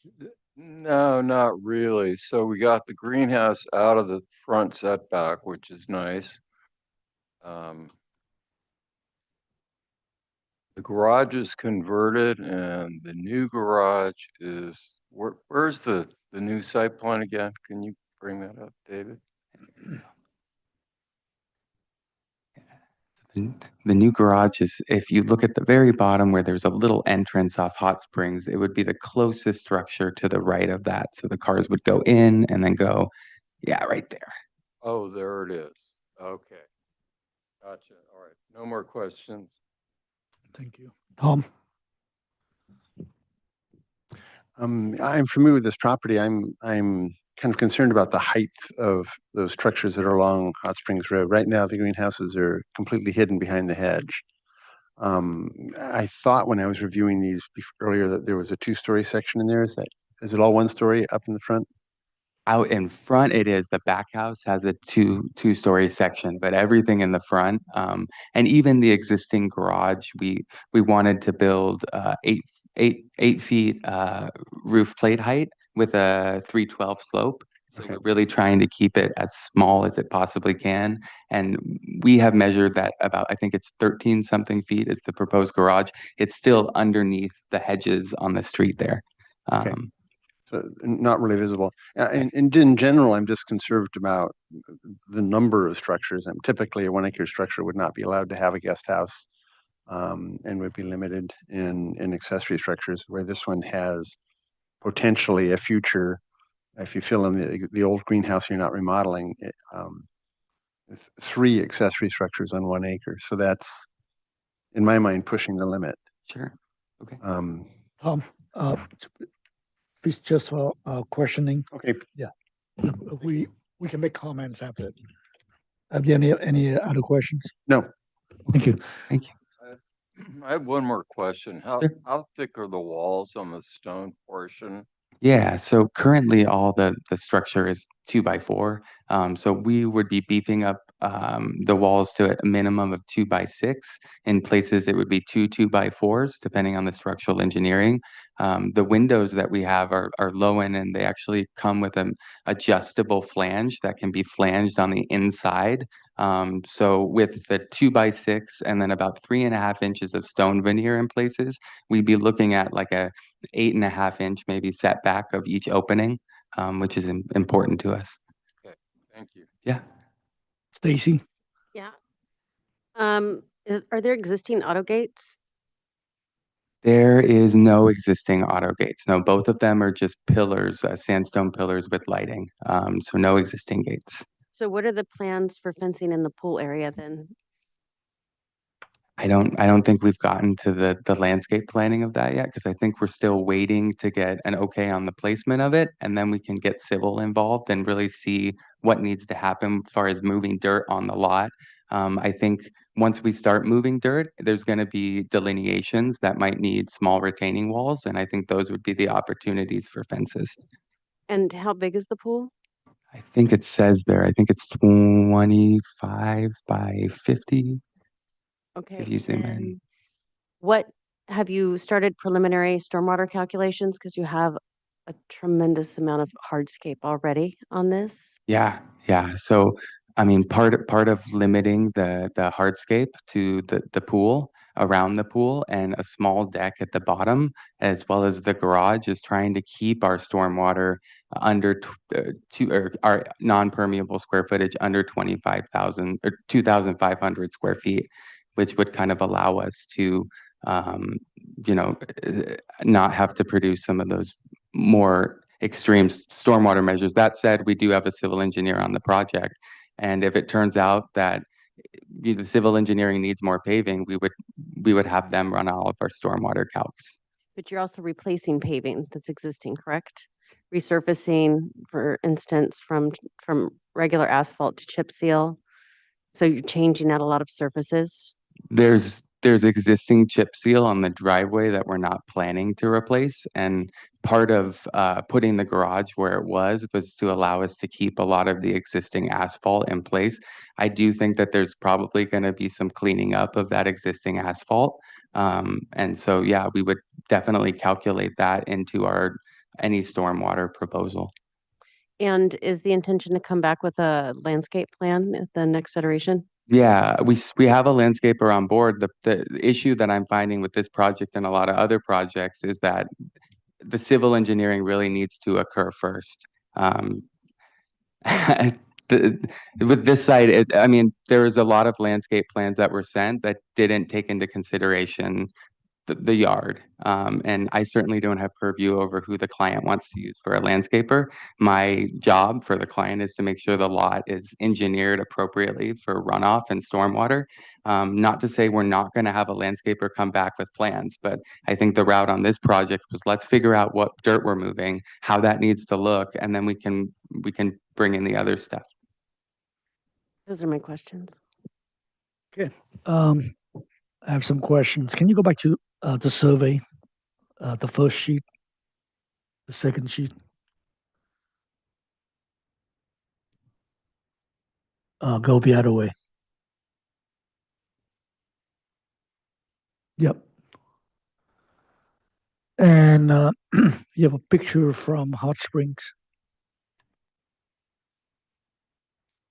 No, not really. So we got the greenhouse out of the front setback, which is nice. The garage is converted and the new garage is, where's the new site plan again? Can you bring that up, David? The new garage is, if you look at the very bottom where there's a little entrance off Hot Springs, it would be the closest structure to the right of that. So the cars would go in and then go, yeah, right there. Oh, there it is. Okay. Gotcha. All right. No more questions. Thank you. Tom? I'm familiar with this property. I'm kind of concerned about the height of those structures that are along Hot Springs Road. Right now, the greenhouses are completely hidden behind the hedge. I thought when I was reviewing these earlier that there was a two-story section in there. Is it all one story up in the front? Out in front, it is. The back house has a two-story section, but everything in the front, and even the existing garage, we wanted to build 8 feet roof plate height with a 312 slope. So Okay. we're really trying to keep it as small as it possibly can. And we have measured that about, I think it's 13 something feet is the proposed garage. It's still underneath the hedges on the street there. Okay. So not really visible. And in general, I'm just conserved about the number of structures. And typically, a 1-acre structure would not be allowed to have a guest house, and would be limited in accessory structures. Where this one has potentially a future, if you fill in the old greenhouse you're not remodeling, 3 accessory structures on 1 acre. So that's, in my mind, pushing the limit. Sure. Okay. Tom, please just questioning. Okay. We can make comments after it. Have you any other questions? No. Thank you. Thank you. I have one more question. Sure. How thick are the walls on the stone portion? Yeah, so currently all the structure is 2x4. So we would be beefing up the walls to a minimum of 2x6. In places it would be 2x4s, depending on the structural engineering. The windows that we have are low end, and they actually come with an adjustable flange that can be flanged on the inside. So with the 2x6 and then about 3.5 inches of stone veneer in places, we'd be looking at like a 8.5 inch maybe setback of each opening, which is important to us. Okay, thank you. Yeah. Stacy? Yeah. Are there existing auto gates? There is no existing auto gates. No, both of them are just pillars, sandstone pillars with lighting. So no existing gates. So what are the plans for fencing in the pool area then? I don't think we've gotten to the landscape planning of that yet, because I think we're still waiting to get an okay on the placement of it, and then we can get civil involved and really see what needs to happen as far as moving dirt on the lot. I think once we start moving dirt, there's going to be delineations that might need small retaining walls, and I think those would be the opportunities for fences. And how big is the pool? I think it says there, I think it's 25 by 50. Okay. If you zoom in. And what, have you started preliminary stormwater calculations? Because you have a tremendous amount of hardscape already on this. Yeah. So, I mean, part of limiting the hardscape to the pool, around the pool, and a small deck at the bottom, as well as the garage, is trying to keep our stormwater under our non-permeable square footage under 25,000 or 2,500 square feet, which would kind of allow us to, not have to produce some of those more extreme stormwater measures. That said, we do have a civil engineer on the project, and if it turns out that the civil engineering needs more paving, we would have them run all of our stormwater calcs. But you're also replacing paving that's existing, correct? Resurfacing, for instance, from regular asphalt to chip seal. So you're changing out a lot of surfaces. There's existing chip seal on the driveway that we're not planning to replace, and part of putting the garage where it was to allow us to keep a lot of the existing asphalt in place. I do think that there's probably going to be some cleaning up of that existing asphalt, and so yeah, we would definitely calculate that into any stormwater proposal. And is the intention to come back with a landscape plan at the next iteration? Yeah, we have a landscaper on board. The issue that I'm finding with this project and a lot of other projects is that the civil engineering really needs to occur first. With this site, I mean, there was a lot of landscape plans that were sent that didn't take into consideration the yard. And I certainly don't have purview over who the client wants to use for a landscaper. My job for the client is to make sure the lot is engineered appropriately for runoff and stormwater. Not to say we're not going to have a landscaper come back with plans, but I think the route on this project was let's figure out what dirt we're moving, how that needs to look, and then we can bring in the other stuff. Those are my questions. Okay. I have some questions. Can you go back to the survey, the first sheet, the second sheet? Go the other way. Yep. And you have a picture from Hot Springs.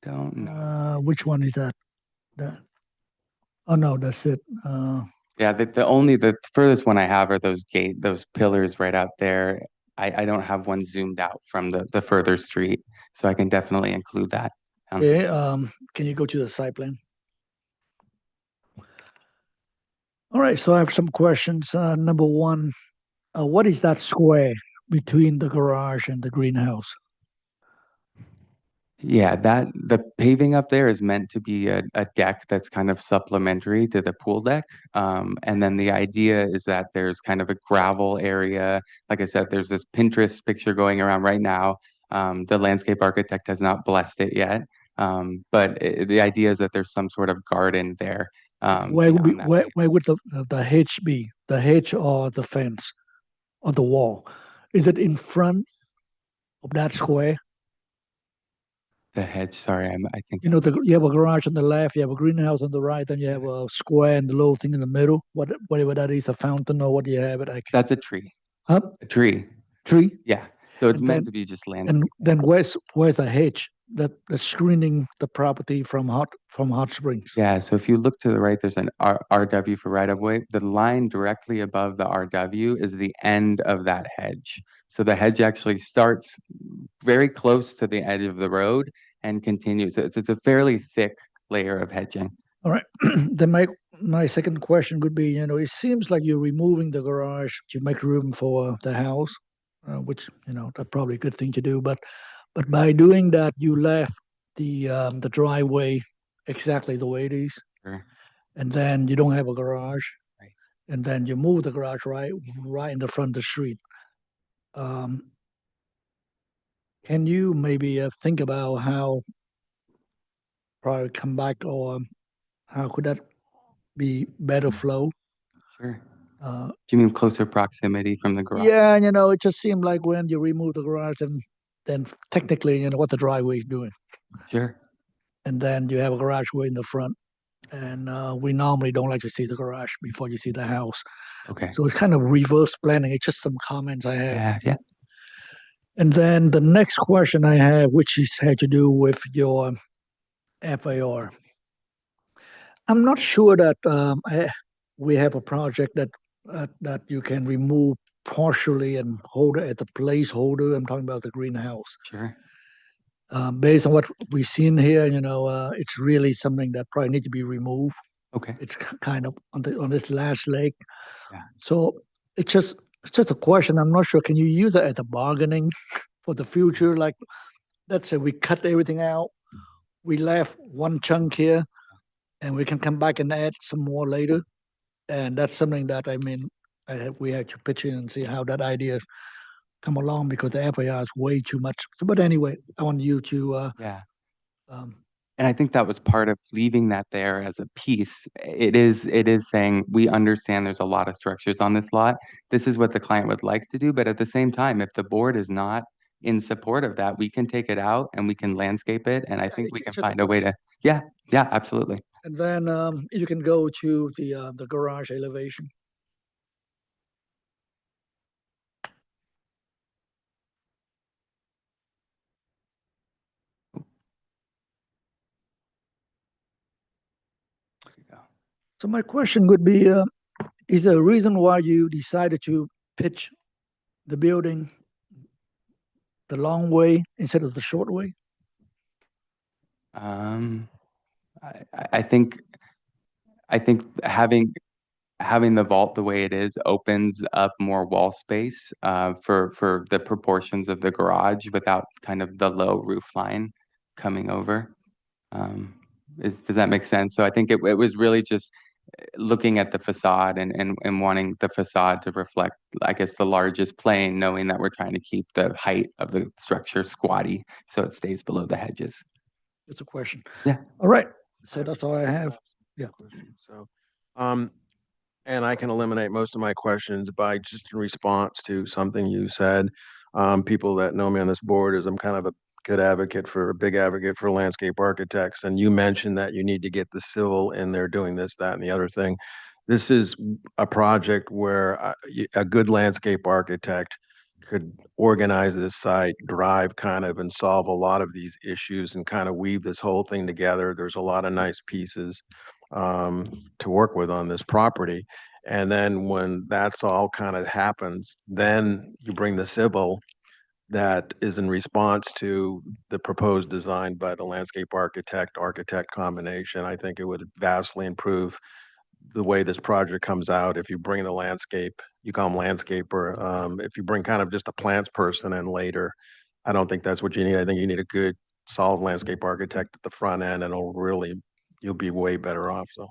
Don't know. Which one is that? Oh no, that's it. Yeah, the furthest one I have are those pillars right out there. I don't have one zoomed out from the further street, so I can definitely include that. Okay. Can you go to the site plan? All right. So I have some questions. Number one, what is that square between the garage and the greenhouse? Yeah, the paving up there is meant to be a deck that's kind of supplementary to the pool deck. And then the idea is that there's kind of a gravel area. Like I said, there's this Pinterest picture going around right now. The landscape architect has not blessed it yet. But the idea is that there's some sort of garden there. Where would be, beyond that where would the hedge be? The hedge or the fence or the wall? Is it in front of that square? the hedge, sorry, I think You know, you have a garage on the left, you have a greenhouse on the right, and you have a square and the little thing in the middle. Whatever that is, a fountain or what do you have it? that's a tree. Huh? A tree. Tree? Yeah. So it's And meant then- to be just land. And then where's the hedge that's screening the property from Hot Springs? Yeah, so if you look to the right, there's an RW for right of way. The line directly above the RW is the end of that hedge. So the hedge actually starts very close to the edge of the road and continues. It's a fairly thick layer of hedging. All right. Then my second question would be, you know, it seems like you're removing the garage to make room for the house, which, you know, that's probably a good thing to do. But by doing that, you left the driveway exactly the way it is, Sure. and then you don't have a garage, Right. and then you move the garage right in the front of the street. Can you maybe think about how probably come back, or how could that be better flow? Sure. Uh, Do you mean closer proximity from the garage? Yeah, you know, it just seemed like when you remove the garage, and then technically, you know, what the driveway is doing, Sure. and then you have a garage way in the front, and we normally don't like to see the garage before you see the house, Okay. so it's kind of reverse planning. It's just some comments I have. Yeah, yeah. And then the next question I have, which is had to do with your FAR. I'm not sure that we have a project that you can remove partially and hold it as a placeholder. I'm talking about the greenhouse. Sure. Based on what we've seen here, you know, it's really something that probably need to be removed. Okay. It's kind of on this last leg. Yeah. So it's just a question. I'm not sure. Can you use it as a bargaining for the future? Like, let's say we cut everything out, we left one chunk here, and we can come back and add some more later. And that's something that, I mean, we had to pitch in and see how that idea come along, because the FAR is way too much. So, but anyway, I want you to Yeah. um, And I think that was part of leaving that there as a piece. It is saying we understand there's a lot of structures on this lot. This is what the client would like to do, but at the same time, if the board is not in support of that, we can take it out and we can landscape it. And I think we can it's just a find a way to, yeah, absolutely. and then you can go to the garage elevation. So my question would be, is there a reason why you decided to pitch the building the long way instead of the short way? Um, I think having the vault the way it is opens up more wall space for the proportions of the garage without kind of the low roof line coming over. Does that make sense? So I think it was really just looking at the facade and wanting the facade to reflect, I guess, the largest plane, knowing that we're trying to keep the height of the structure squatty so it stays below the hedges. It's a question. Yeah. All right. So that's all I have. Yeah. So, and I can eliminate most of my questions by just in response to something you said. People that know me on this board is I'm kind of a big advocate for landscape architects. And you mentioned that you need to get the civil in there doing this, that, and the other thing. This is a project where a good landscape architect could organize this site, drive kind of and solve a lot of these issues and kind of weave this whole thing together. There's a lot of nice pieces to work with on this property. And then when that's all kind of happens, then you bring the civil that is in response to the proposed design by the landscape architect combination. I think it would vastly improve the way this project comes out. If you bring the landscape, you call them landscaper. If you bring kind of just a plants person in later, I don't think that's what you need. I think you need a good, solid landscape architect at the front end, and you'll be way better off. So.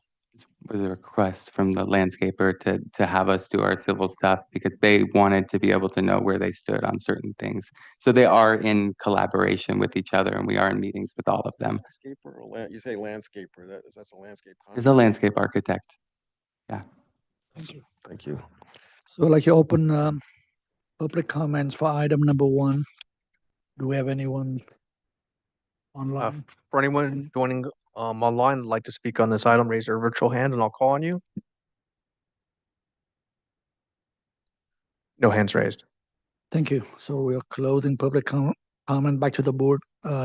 Was a request from the landscaper to have us do our civil stuff because they wanted to be able to know where they stood on certain things. So they are in collaboration with each other, and we are in meetings with all of them. Landscaper or you say landscaper? That's a landscape. There's a landscape architect. Yeah. Thank you. Thank you. So I'd like to open public comments for item number 1. Do we have anyone online? For anyone joining online, would like to speak on this item, raise your virtual hand and I'll call on you. No hands raised. Thank you. So we are closing public comment. Back to the board.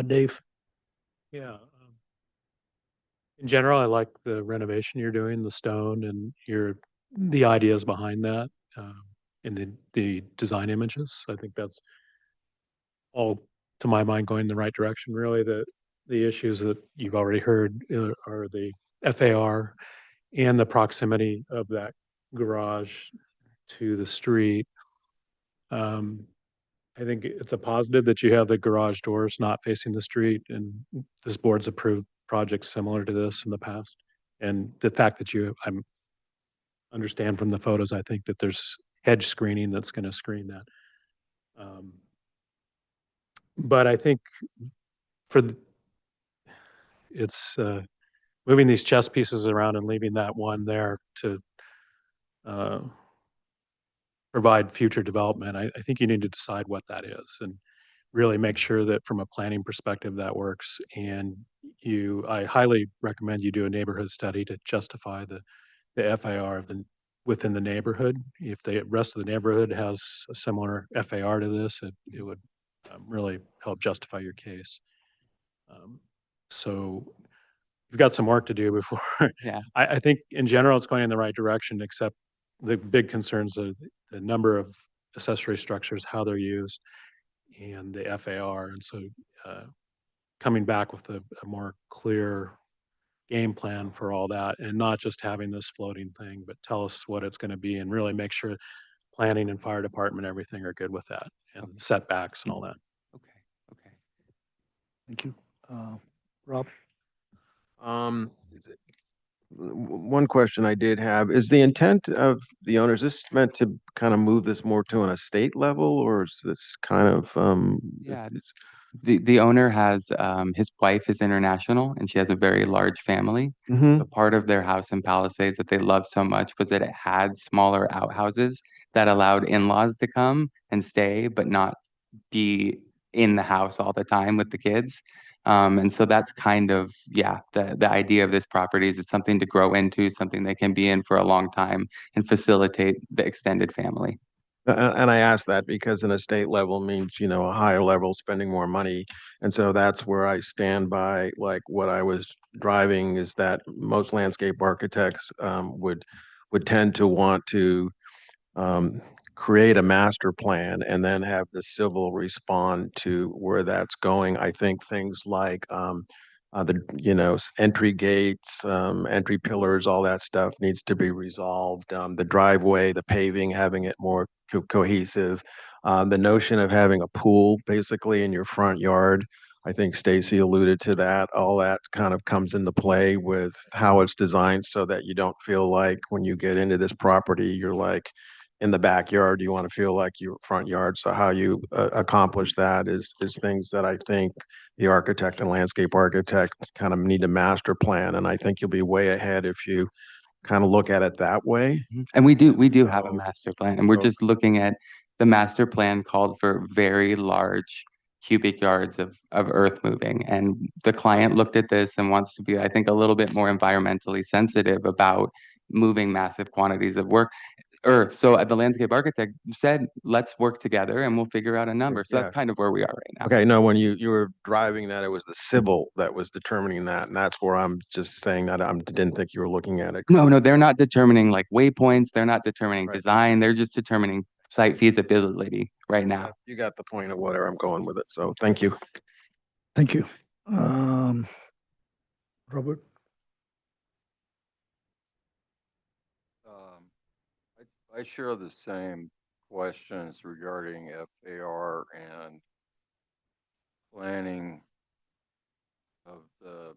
Dave. Yeah. In general, I like the renovation you're doing, the stone, and the ideas behind that in the design images. I think that's all, to my mind, going in the right direction. Really, the issues that you've already heard are the FAR and the proximity of that garage to the street. I think it's a positive that you have the garage doors not facing the street, and this board's approved projects similar to this in the past. And the fact that I understand from the photos, I think that there's hedge screening that's going to screen that. But I think it's moving these chess pieces around and leaving that one there to provide future development. I think you need to decide what that is and really make sure that from a planning perspective that works. And I highly recommend you do a neighborhood study to justify the FAR within the neighborhood. If the rest of the neighborhood has a similar FAR to this, it would really help justify your case. So you've got some work to do before. Yeah. I think in general it's going in the right direction, except the big concerns are the number of accessory structures, how they're used, and the FAR. And so coming back with a more clear game plan for all that, and not just having this floating thing, but tell us what it's going to be and really make sure planning and fire department, everything are good with that, and setbacks and all that. Okay. Thank you. Rob. One question I did have is the intent of the owners, is this meant to kind of move this more to an estate level, or is this kind of Yeah. The owner has his wife is international and she has a very large family. Mhm. But part of their house in Palisades that they loved so much was that it had smaller outhouses that allowed in-laws to come and stay, but not be in the house all the time with the kids. And so that's kind of, the idea of this property is it's something to grow into, something they can be in for a long time and facilitate the extended family. And I ask that because an estate level means, a higher level spending more money. And so that's where I stand by, like what I was driving is that most landscape architects would tend to want to um, create a master plan and then have the civil respond to where that's going. I think things like entry gates, entry pillars, all that stuff needs to be resolved. The driveway, the paving, having it more cohesive. The notion of having a pool basically in your front yard. I think Stacy alluded to that. All that kind of comes into play with how it's designed so that you don't feel like when you get into this property, you're like in the backyard, you want to feel like your front yard. So how you accomplish that is things that I think the architect and landscape architect kind of need a master plan. And I think you'll be way ahead if you kind of look at it that way. And we do have a So- master plan, and we're so- just looking at the master plan called for very large cubic yards of earth moving. And the client looked at this and wants to be, I think, a little bit more environmentally sensitive about moving massive quantities of earth. So the landscape architect said, let's work together and we'll figure out a number. So Yeah. that's kind of where we are right now. Okay, no, when you were driving that, it was the civil that was determining that, and that's where I'm just saying that I didn't think you were looking at it. No, they're not determining like waypoints. They're not determining Right. design. They're just determining site feasibility right now. You got the point of where I'm going with it, so thank you. Thank you. Robert? I share the same questions regarding FAR and planning of the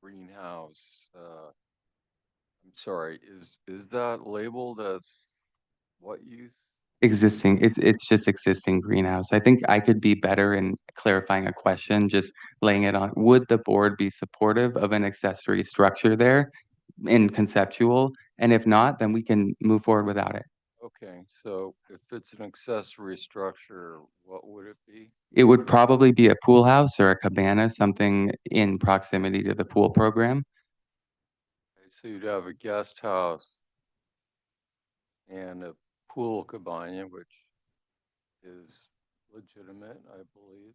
greenhouse. I'm sorry, is that labeled as what use? Existing, it's just existing greenhouse. I think I could be better in clarifying a question, just laying it on. Would the board be supportive of an accessory structure there in conceptual? And if not, then we can move forward without it. Okay, so if it's an accessory structure, what would it be? It would probably be a pool house or a cabana, something in proximity to the pool program. Okay, so you'd have a guest house and a pool cabana, which is legitimate, I believe.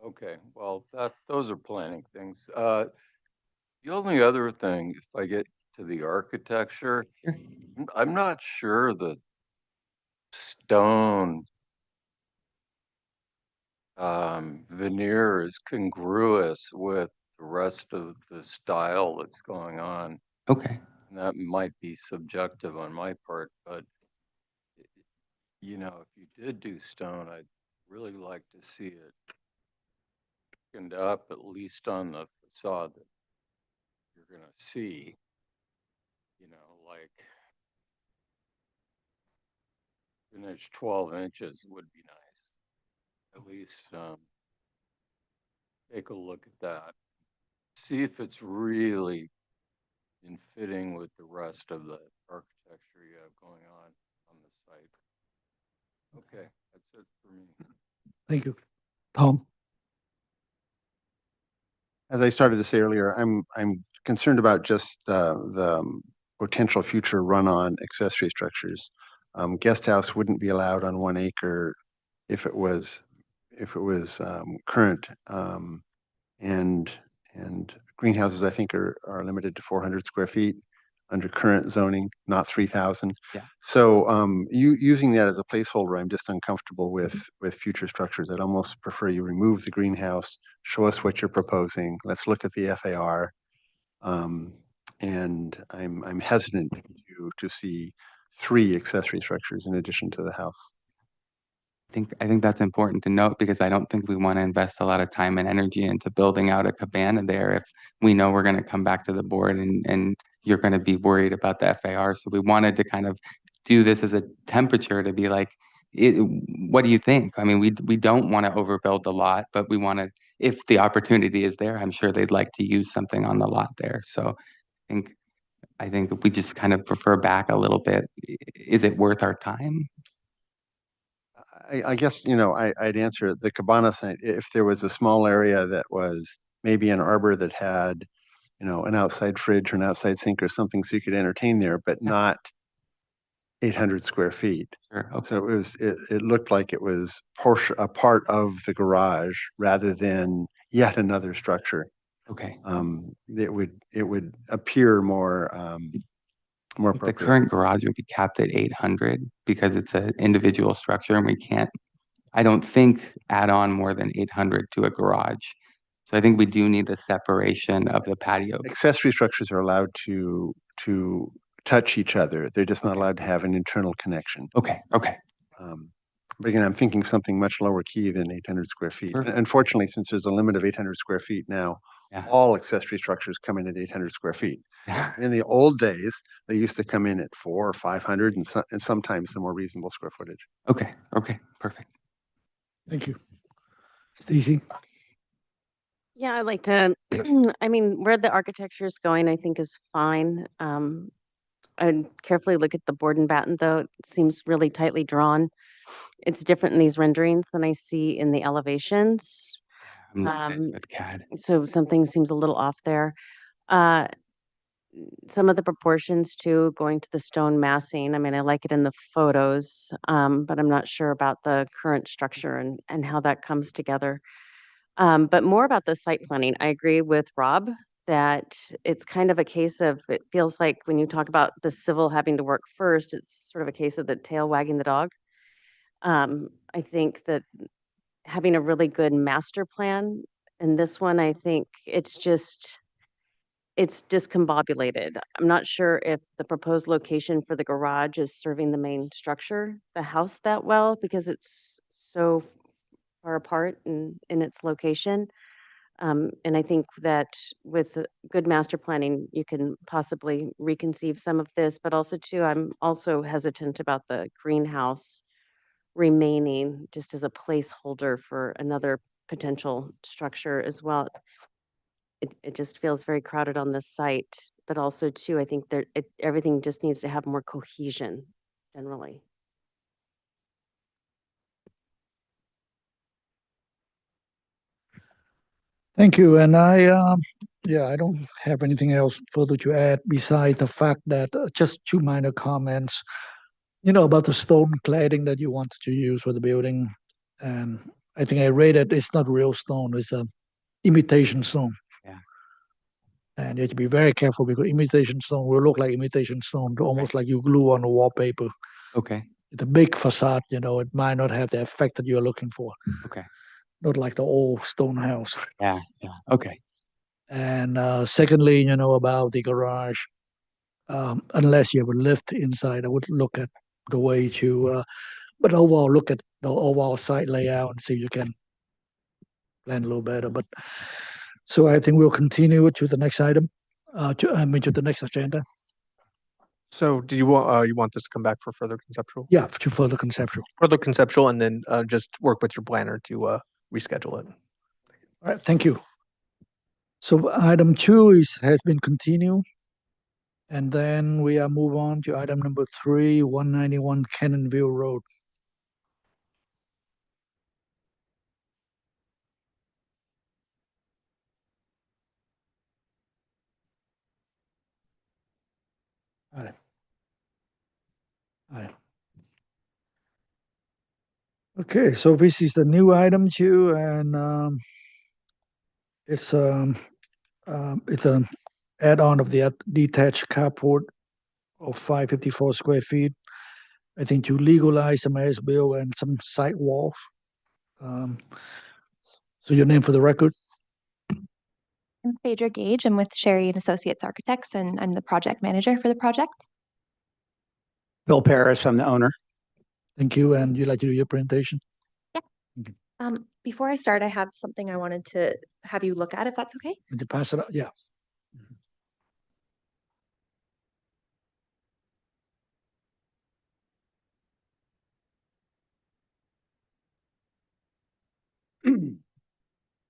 Okay, well, those are planning things. The only other thing, if I get to the architecture, Sure. I'm not sure the stone veneer is congruous with the rest of the style that's going on. Okay. And that might be subjective on my part, but if you did do stone, I'd really like to see it thickened up, at least on the facade that you're gonna see. Like finish 12 inches would be nice. At least take a look at that. See if it's really in fitting with the rest of the architecture you have going on the site. Okay, that's it for me. Thank you. Tom? As I started to say earlier, I'm concerned about just the potential future run-on accessory structures. Guest house wouldn't be allowed on 1 acre if it was current, and greenhouses I think are limited to 400 square feet under current zoning, not 3,000. Yeah. So using that as a placeholder, I'm just uncomfortable with future structures. I'd almost prefer you remove the greenhouse, show us what you're proposing. Let's look at the FAR. And I'm hesitant to see 3 accessory structures in addition to the house. I think that's important to note because I don't think we want to invest a lot of time and energy into building out a cabana there if we know we're going to come back to the board and you're going to be worried about the FAR. So we wanted to kind of do this as a temperature to be like, what do you think? I mean, we don't want to overbuild the lot, but we want to, if the opportunity is there, I'm sure they'd like to use something on the lot there. So I think if we just kind of prefer back a little bit, is it worth our time? I guess, I'd answer the cabana thing. If there was a small area that was maybe an arbor that had, an outside fridge or an outside sink or something so you could entertain there, but not 800 square feet. Sure, okay, So it looked like it was a part of the garage rather than yet another structure. okay. It would appear more The appropriate. current garage would be capped at 800 because it's an individual structure and we can't, I don't think, add on more than 800 to a garage. So I think we do need the separation of the patio. Accessory structures are allowed to touch each other. They're just not Okay. allowed to have an internal connection. Okay, okay, But again, I'm thinking something much lower key than 800 square feet. Perfect. Unfortunately, since there's a limit of 800 square feet now, yeah. all accessory structures come in at 800 square feet. Yeah. In the old days, they used to come in at 400 or 500 and sometimes the more reasonable square footage. Okay, okay, perfect. Thank you. Stacy? Yeah, I like to, I mean, where the architecture is going, I think is fine. I'd carefully look at the board and batten though. It seems really tightly drawn. It's different in these renderings than I see in the elevations. I'm looking at with CAD. So something seems a little off there. Uh, some of the proportions too, going to the stone massing. I mean, I like it in the photos, but I'm not sure about the current structure and how that comes together. But more about the site planning. I agree with Rob that it's kind of a case of, it feels like when you talk about the civil having to work first, it's sort of a case of the tail wagging the dog. I think that having a really good master plan, and this one, I think it's discombobulated. I'm not sure if the proposed location for the garage is serving the main structure, the house, that well, because it's so far apart in its location. And I think that with good master planning, you can possibly reconceive some of this, but also too, I'm also hesitant about the greenhouse remaining just as a placeholder for another potential structure as well. It just feels very crowded on this site, but also too, I think everything just needs to have more cohesion generally. Thank you. And yeah, I don't have anything else further to add besides the fact that just two minor comments, about the stone cladding that you wanted to use for the building. And I think I read it, it's not real stone, it's a imitation stone. Yeah. And you have to be very careful because imitation stone will look like imitation stone, almost like you glue on a wallpaper. Okay, It's a big facade, it might not have the effect that you're looking for. okay. Not like the old stone house. Yeah, okay. And secondly, about the garage, unless you have a lift inside, I would look at the way to, but overall, look at the overall site layout and see if you can plan a little better. But so I think we'll continue to the next item, to the next agenda. So do you want this to come back for further conceptual? Yeah, to further conceptual. Further conceptual, and then just work with your planner to reschedule it. All right, thank you. So item 2 has been continued. And then we are move on to item number 3, 191 Cannonville Road. All right. All right. Okay, so this is the new item too, and it's an add-on of the detached carport of 554 square feet. I think to legalize some as-built and some site walls. So your name for the record? I'm Phaedra Gage. I'm with Sherry and Associates Architects, and I'm the project manager for the project. Bill Paris, I'm the owner. Thank you. And you'd like to do your presentation? Yeah. Before I start, I have something I wanted to have you look at, if that's okay. Would you pass it up? Yeah.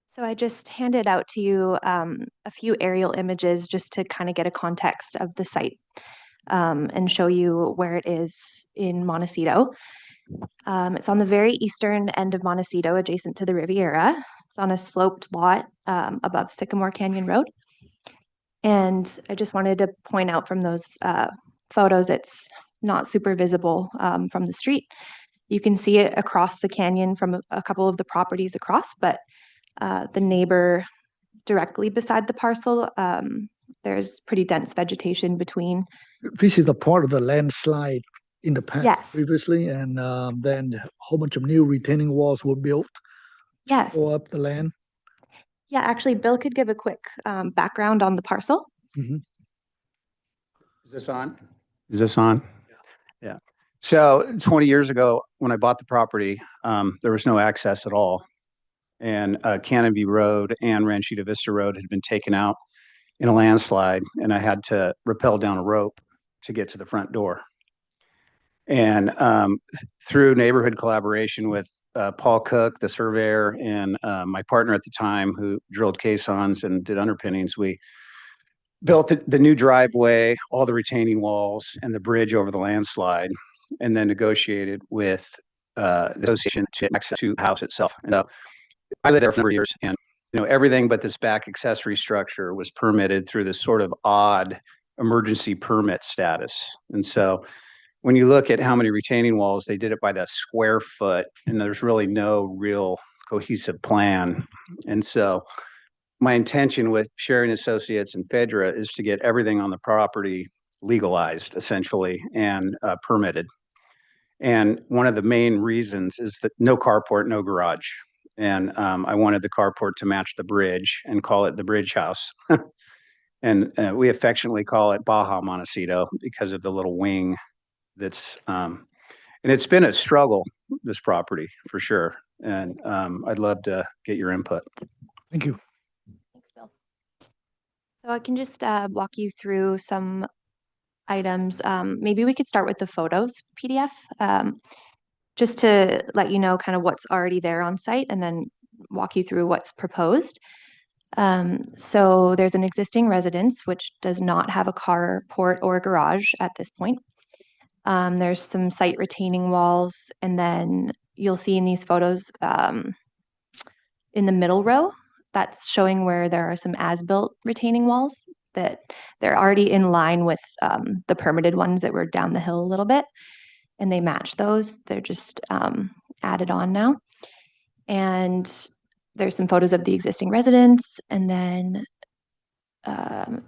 So I just handed out to you a few aerial images just to kind of get a context of the site and show you where it is in Montecito. It's on the very eastern end of Montecito, adjacent to the Riviera. It's on a sloped lot above Sycamore Canyon Road. And I just wanted to point out from those photos, it's not super visible from the street. You can see it across the canyon from a couple of the properties across, but the neighbor directly beside the parcel, there's pretty dense vegetation between. This is a part of the landslide in the past Yes. previously, and then a whole bunch of new retaining walls were built Yes. to up the land. Yeah, actually, Bill could give a quick background on the parcel. Mhm. Is this on? Is this on? Yeah. So 20 years ago, when I bought the property, there was no access at all. And Canopy Road and Ranchita Vista Road had been taken out in a landslide, and I had to rappel down a rope to get to the front door. And through neighborhood collaboration with Paul Cook, the surveyor, and my partner at the time, who drilled caissons and did underpinnings, we built the new driveway, all the retaining walls, and the bridge over the landslide, and then negotiated with the association to access to the house itself. And I lived there for a number of years, and everything but this back accessory structure was permitted through this sort of odd emergency permit status. And so when you look at how many retaining walls, they did it by the square foot, and there's really no real cohesive plan. And so my intention with Sharing Associates and Fedra is to get everything on the property legalized, essentially, and permitted. And one of the main reasons is that no carport, no garage. And I wanted the carport to match the bridge and call it the Bridge House. And we affectionately call it Baja Montecito because of the little wing that's, and it's been a struggle, this property, for sure. And I'd love to get your input. Thank you. Thanks, Bill. So I can just walk you through some items. Maybe we could start with the photos PDF, just to let you know kind of what's already there on site and then walk you through what's proposed. So there's an existing residence which does not have a carport or a garage at this point. There's some site retaining walls, and then you'll see in these photos in the middle row, that's showing where there are some as-built retaining walls that they're already in line with the permitted ones that were down the hill a little bit, and they match those. They're just added on now. And there's some photos of the existing residence, and then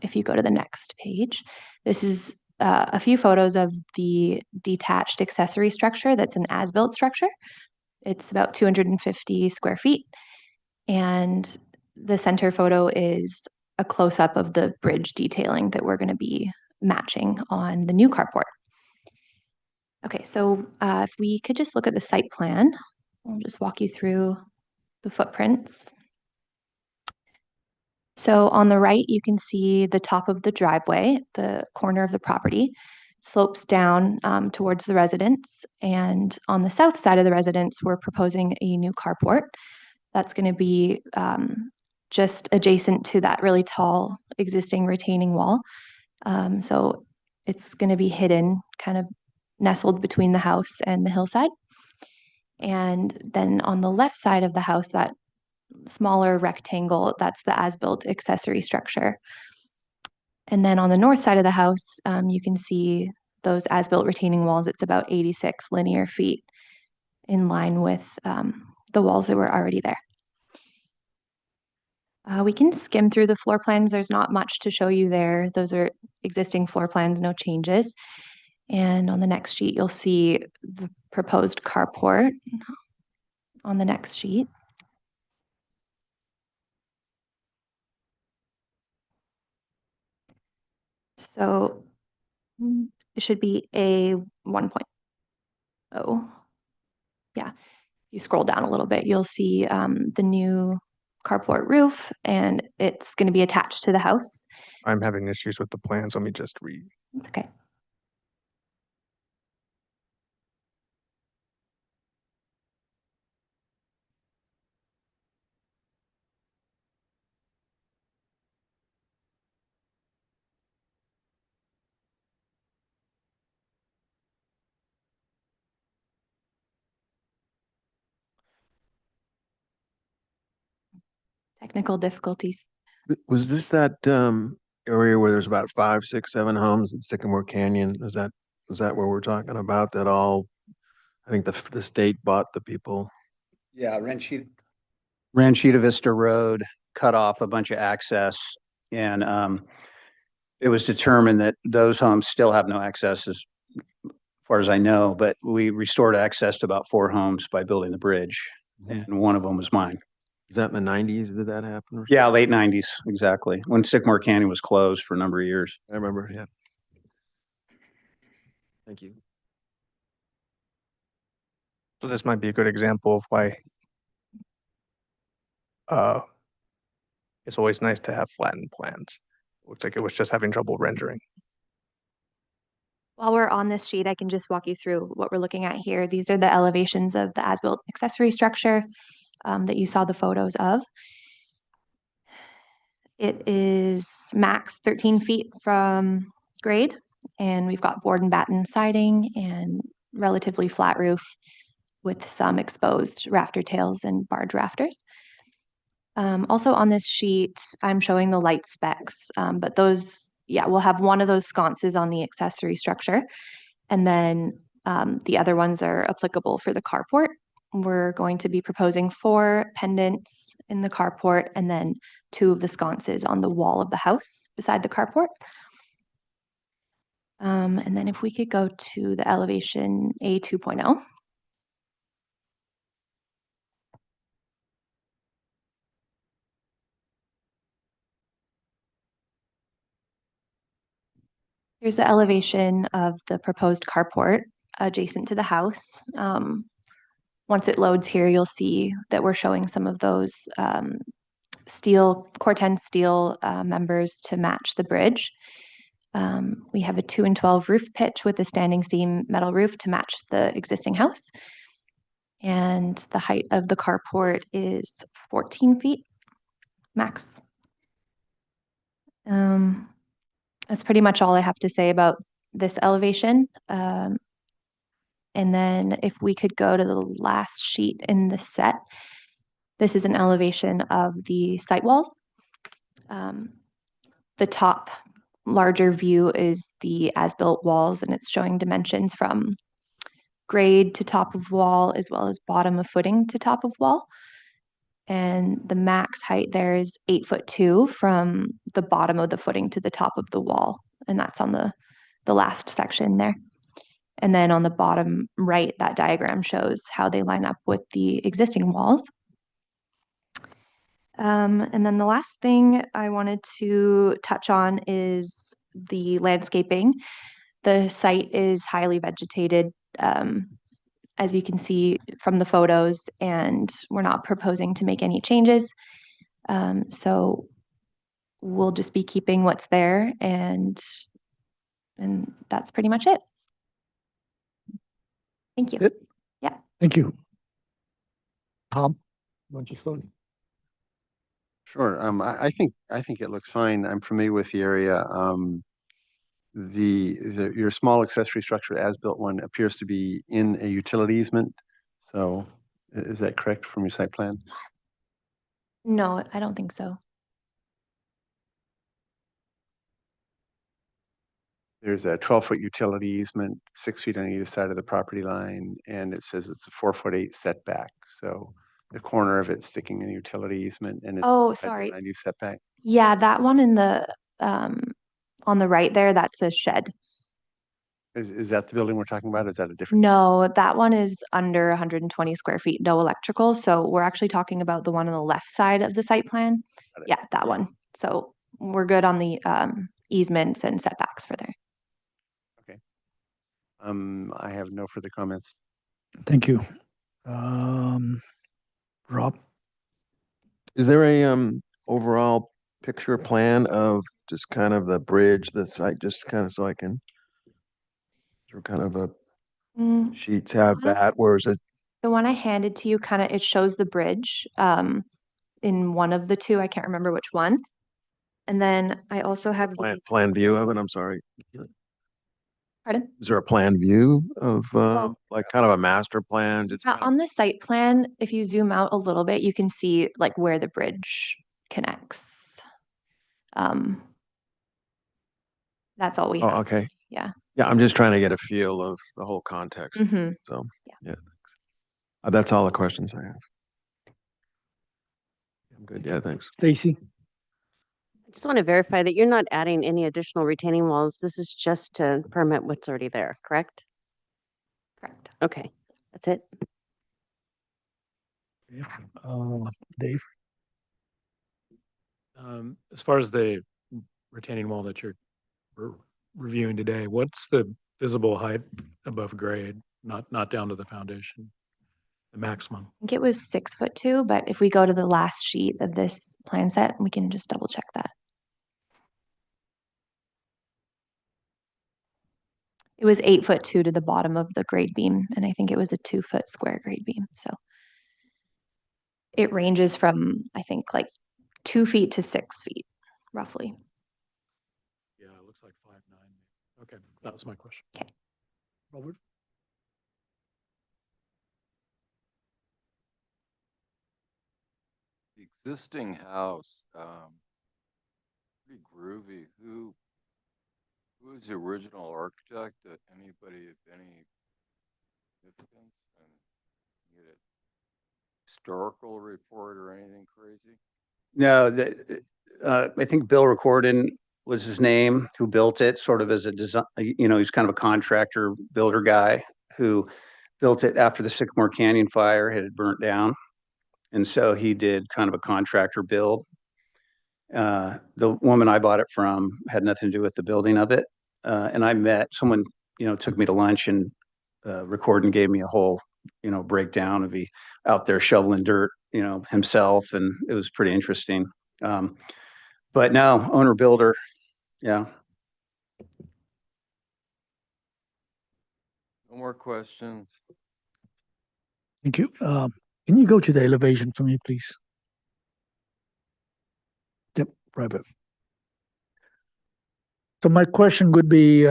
if you go to the next page, this is a few photos of the detached accessory structure that's an as-built structure. It's about 250 square feet. And the center photo is a close-up of the bridge detailing that we're going to be matching on the new carport. Okay, so if we could just look at the site plan, I'll just walk you through the footprints. So on the right, you can see the top of the driveway, the corner of the property slopes down towards the residence. And on the south side of the residence, we're proposing a new carport. That's going to be just adjacent to that really tall existing retaining wall. So it's going to be hidden, kind of nestled between the house and the hillside. And then on the left side of the house, that smaller rectangle, that's the as-built accessory structure. And then on the north side of the house, you can see those as-built retaining walls. It's about 86 linear feet in line with the walls that were already there. We can skim through the floor plans. There's not much to show you there. Those are existing floor plans, no changes. And on the next sheet, you'll see the proposed carport on the next sheet. So it should be a 1.0. Yeah, if you scroll down a little bit, you'll see the new carport roof, and it's going to be attached to the house. I'm having issues with the plans. Let me just read. It's okay. Technical difficulties. Was this that area where there's about 5, 6, 7 homes in Sycamore Canyon? Was that Is that where we're talking about that all, I think the state bought the people. Yeah, Ranchita Vista Road cut off a bunch of access, and it was determined that those homes still have no access as far as I know, but we restored access to about 4 homes by building the bridge, and one of them was mine. Is that in the nineties? Did that happen? Yeah, late 90s, exactly, when Sycamore Canyon was closed for a number of years. I remember, yeah. Thank you. So this might be a good example of why it's always nice to have flattened plans. Looks like it was just having trouble rendering. While we're on this sheet, I can just walk you through what we're looking at here. These are the elevations of the as-built accessory structure that you saw the photos of. It is max 13 feet from grade, and we've got board and batten siding and relatively flat roof with some exposed rafter tails and barge rafters. Also on this sheet, I'm showing the light specs, but those, yeah, we'll have one of those sconces on the accessory structure, and then the other ones are applicable for the carport. We're going to be proposing 4 pendants in the carport and then 2 of the sconces on the wall of the house beside the carport. And then if we could go to the elevation A 2.0. Here's the elevation of the proposed carport adjacent to the house. Once it loads here, you'll see that we're showing some of those steel, Corten steel members to match the bridge. We have a 2 and 12 roof pitch with a standing seam metal roof to match the existing house. And the height of the carport is 14 feet max. That's pretty much all I have to say about this elevation. And then if we could go to the last sheet in the set, this is an elevation of the site walls. The top larger view is the as-built walls, and it's showing dimensions from grade to top of wall as well as bottom of footing to top of wall. And the max height there is 8'2" from the bottom of the footing to the top of the wall. And that's on the last section there. And then on the bottom right, that diagram shows how they line up with the existing walls. And then the last thing I wanted to touch on is the landscaping. The site is highly vegetated, as you can see from the photos, and we're not proposing to make any changes. So we'll just be keeping what's there, and that's pretty much it. Thank you. That's it? Yeah. Thank you. Tom, why don't you start? Sure. I think it looks fine. I'm familiar with the area. Your small accessory structure as-built one appears to be in a utility easement. So is that correct from your site plan? No, I don't think so. There's a 12-foot utility easement, 6 feet on either side of the property line, and it says it's a 4'8" setback. So the corner of it sticking in the utility easement, and it's Oh, inside the sorry. 90 setback. Yeah, that one in the on the right there, that's a shed. Is that the building we're talking about? Is that a different? No, that one is under 120 square feet, no electrical. So we're actually talking about the one on the left side of the site plan. Yeah, that one. So we're good on the easements and setbacks for there. Okay. I have no further comments. Thank you. Rob? Is there a overall picture plan of just kind of the bridge, the site, just kind of so I can, or kind of a sheets have that, where is it? The one I handed to you kind of, it shows the bridge in one of the 2. I can't remember which one. And then I also have Plan view of it, I'm sorry. Pardon? Is there a plan view of like kind of a master plan? Just On the site plan, if you zoom out a little bit, you can see like where the bridge connects. That's all we have. okay. Yeah. Yeah, I'm just trying to get a feel of the whole context. Mhm. So, Yeah. yeah. Thanks. That's all the questions I have. I'm good. Yeah, thanks. Stacy? I just want to verify that you're not adding any additional retaining walls. This is just to permit what's already there, correct? Correct. Okay, that's it. Dave? As far as the retaining wall that you're reviewing today, what's the visible height above grade, not down to the foundation, the maximum? I think it was 6'2", but if we go to the last sheet of this plan set, we can just double check that. It was 8'2" to the bottom of the grade beam, and I think it was a 2-foot square grade beam. So it ranges from, I think, like 2 feet to 6 feet, roughly. Yeah, it looks like 5'9". Okay, that was my question. Okay. Robert? The existing house, pretty groovy. Who is the original architect? Anybody of any significance? And get a historical report or anything crazy? No, I think Bill Recordin was his name, who built it sort of as a design, he's kind of a contractor builder guy who built it after the Sycamore Canyon fire had burnt down. And so he did kind of a contractor build. The woman I bought it from had nothing to do with the building of it. And I met someone, took me to lunch, and Recordin gave me a whole, breakdown of he out there shoveling dirt, himself. And it was pretty interesting. But no, owner builder. Yeah. No more questions. Thank you. Can you go to the elevation for me, please? Yep, right there. So my question would be,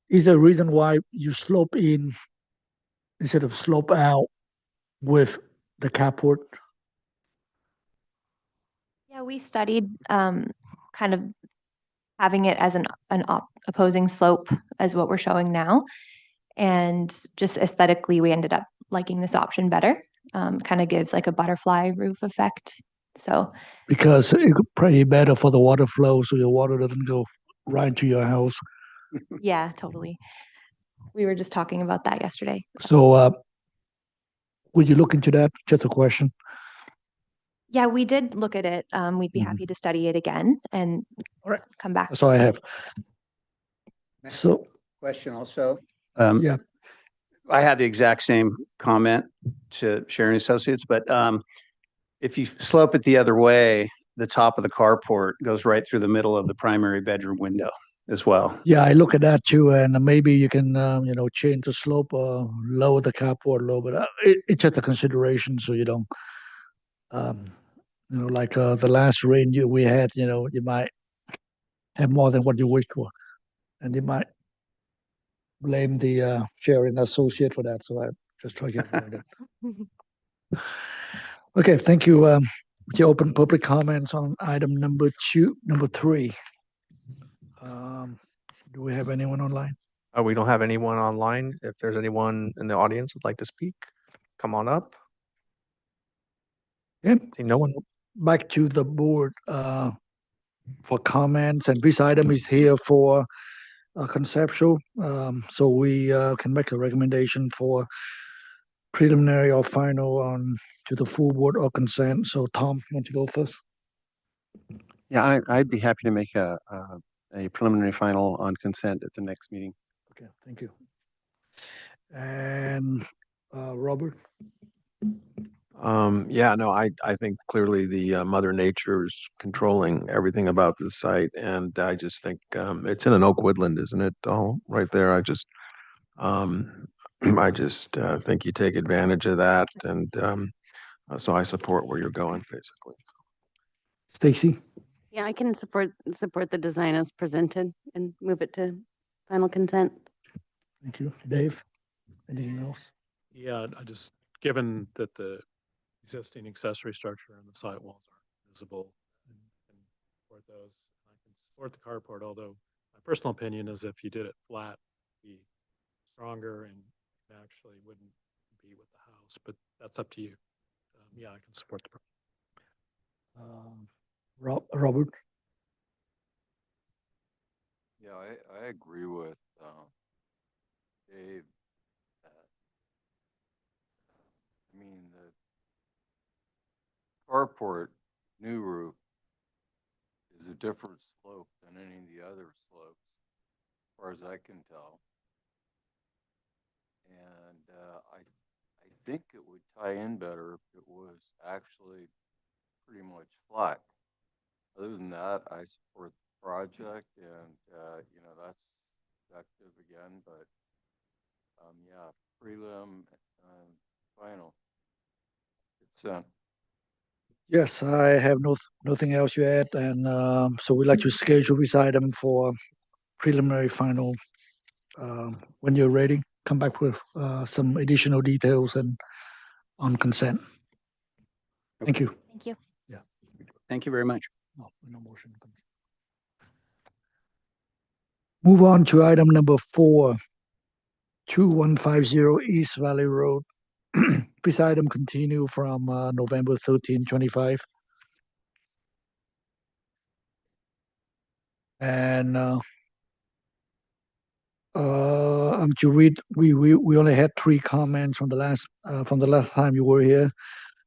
is there a reason why you slope in instead of slope out with the carport? Yeah, we studied kind of having it as an opposing slope as what we're showing now. And just aesthetically, we ended up liking this option better. Kind of gives like a butterfly roof effect. So Because it could probably better for the water flow, so your water doesn't go right into your house. yeah, totally. We were just talking about that yesterday. So would you look into that? Just a question. Yeah, we did look at it. We'd be happy to study it again and come back. That's all I have. So Question also. yeah, I had the exact same comment to Sharon Associates, but if you slope it the other way, the top of the carport goes right through the middle of the primary bedroom window as well. yeah, I look at that too, and maybe you can, change the slope or lower the carport a little bit. It's just a consideration, so you don't, like the last rain we had, you might have more than what you wished for, and you might blame the sharing associate for that. So I just try to avoid it. Okay, thank you. To open public comments on item number 3. Do we have anyone online? We don't have anyone online. If there's anyone in the audience that'd like to speak, come on up. Yeah. See no one. Back to the board for comments, and this item is here for conceptual, so we can make a recommendation for preliminary or final on to the full board or consent. So Tom, want to go first? Yeah, I'd be happy to make a preliminary final on consent at the next meeting. Okay, thank you. And Robert? Yeah, no, I think clearly the Mother Nature is controlling everything about this site, and I just think it's in an oak woodland, isn't it? All right there. I just think you take advantage of that, and so I support where you're going, basically. Stacy? Yeah, I can support the design as presented and move it to final consent. Thank you. Dave? Anything else? Yeah, given that the existing accessory structure and the side walls aren't visible and support those. I can support the carport, although my personal opinion is if you did it flat, it'd be stronger and actually wouldn't be with the house, but that's up to you. Yeah, I can support the. Robert? Yeah, I agree with Dave. I mean, the carport new roof is a different slope than any of the other slopes, as far as I can tell. And I think it would tie in better if it was actually pretty much flat. Other than that, I support the project, and you know, that's effective again. But yeah, prelim, final. Consent. Yes, I have nothing else to add, and so we'd like to schedule this item for preliminary final. When you're ready, come back with some additional details and on consent. Thank you. Thank you. Thank you very much. No motion. Move on to item number 4, 2150 East Valley Road. This item continue from November 13, 25. And to read, we only had 3 comments from the last time you were here.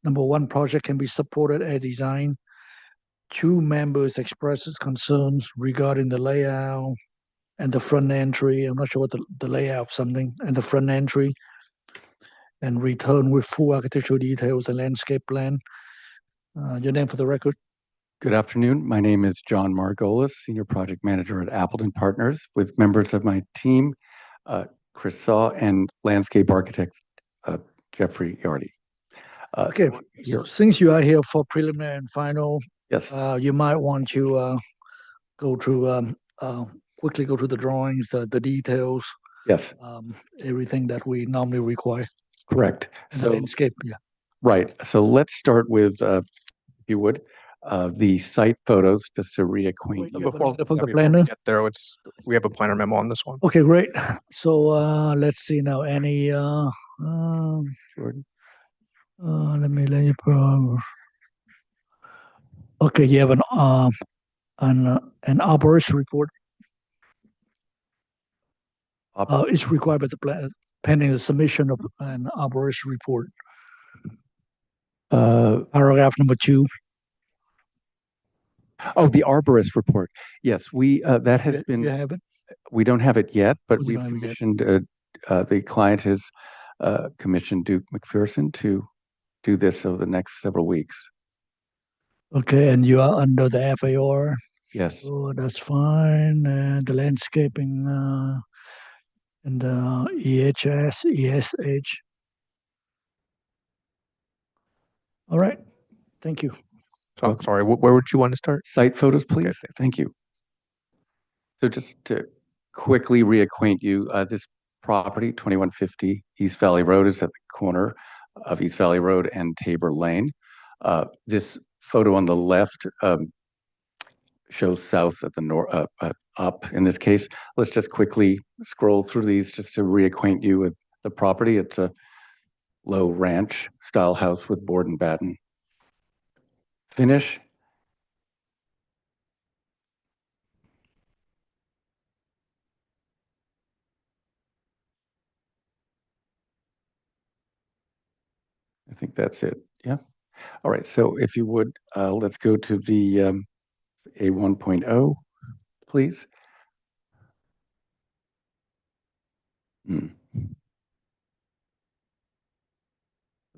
Number 1, project can be supported as design. 2 members expresses concerns regarding the layout and the front entry. I'm not sure what the layout something and the front entry, and return with full architectural details and landscape plan. Your name for the record. Good afternoon. My name is John Margolis, Senior Project Manager at Appleton Partners, with members of my team, Chris Saw, and landscape architect Jeffrey Yardy. Okay, so since you are here for preliminary and final, yes, you might want to go through quickly go through the drawings, the details. Yes. Everything that we normally require. Correct. And so the landscape, yeah. Right. So let's start with, if you would, the site photos, just to reacquaint you. Before from the we planner? get there, we have a planner memo on this one. Okay, great. So let's see now. Any Jordan? let me okay, you have an arborist report. It's required by the plan pending the submission of an arborist report. Paragraph number 2. Oh, the arborist report. Yes, we that has been. You have it? We don't have it yet, but You we've don't have it yet. commissioned. The client has commissioned Duke McPherson to do this over the next several weeks. Okay, and you are under the FAR. Yes. So that's fine. The landscaping and the EHS, ESH. All right. Thank you. So I'm sorry, where would you want to start? Site photos, please. Okay. Thank you. So just to quickly reacquaint you, this property, 2150 East Valley Road, is at the corner of East Valley Road and Tabor Lane. This photo on the left shows south at the north, up in this case. Let's just quickly scroll through these just to reacquaint you with the property. It's a low ranch style house with board and batten finish. I think that's it. Yeah. All right. So if you would, let's go to the A 1.0, please. The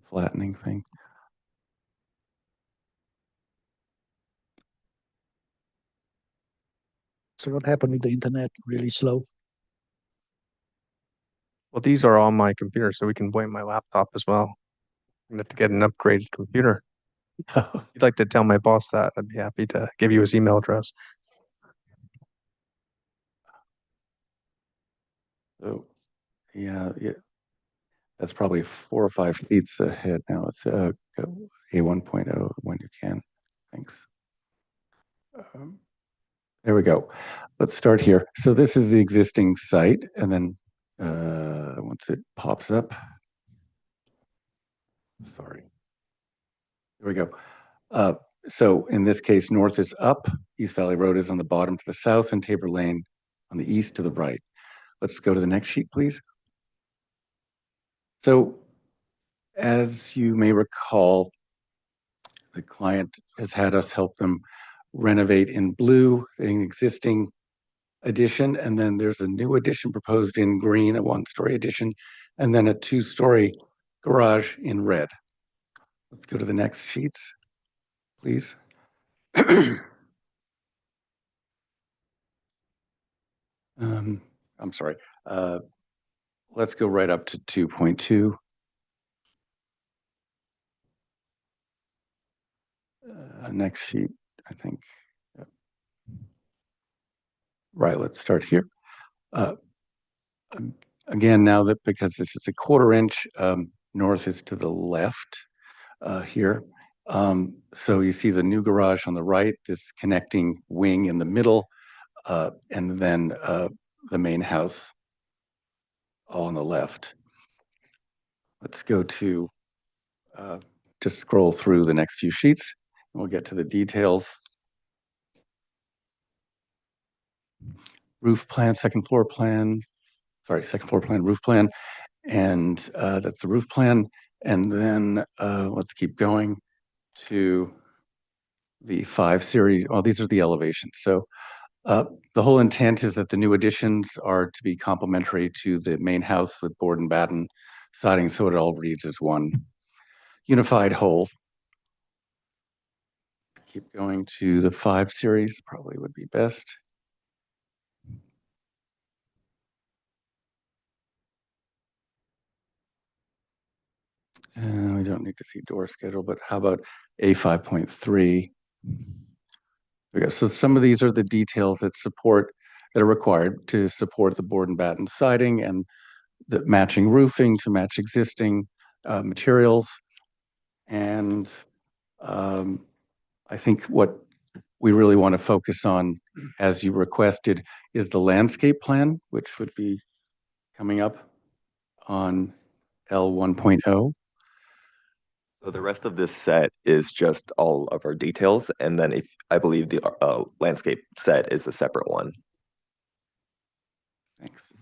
flattening thing. So what happened with the internet? Really slow. Well, these are on my computer, so we can blame my laptop as well. I'm gonna have to get an upgraded computer. If you'd like to tell my boss that, I'd be happy to give you his email address. So, yeah, that's probably 4 or 5 feet ahead now. It's A 1.0 when you can. Thanks. There we go. Let's start here. So this is the existing site, and then once it pops up, sorry. There we go. So in this case, north is up, East Valley Road is on the bottom to the south, and Tabor Lane on the east to the right. Let's go to the next sheet, please. So as you may recall, the client has had us help them renovate in blue an existing addition, and then there's a new addition proposed in green, a one-story addition, and then a two-story garage in red. Let's go to the next sheets, please. I'm sorry. Let's go right up to 2.2. Next sheet, I think. Yep. Right, let's start here. Again, now that because this is a 1/4 inch, north is to the left here. So you see the new garage on the right, this connecting wing in the middle, and then the main house all on the left. Let's go to, just scroll through the next few sheets, and we'll get to the details. Roof plan, second floor plan, roof plan, and that's the roof plan. And then let's keep going to the 5 series. Oh, these are the elevations. So the whole intent is that the new additions are to be complementary to the main house with board and batten siding, so it all reads as one unified whole. Keep going to the 5 series, probably would be best. We don't need to see door schedule, but how about A5.3? Okay, so some of these are the details that are required to support the board and batten siding and the matching roofing to match existing materials. And I think what we really want to focus on, as you requested, is the landscape plan, which would be coming up on L 1.0. So the rest of this set is just all of our details, and then if I believe the landscape set is a separate one. Thanks.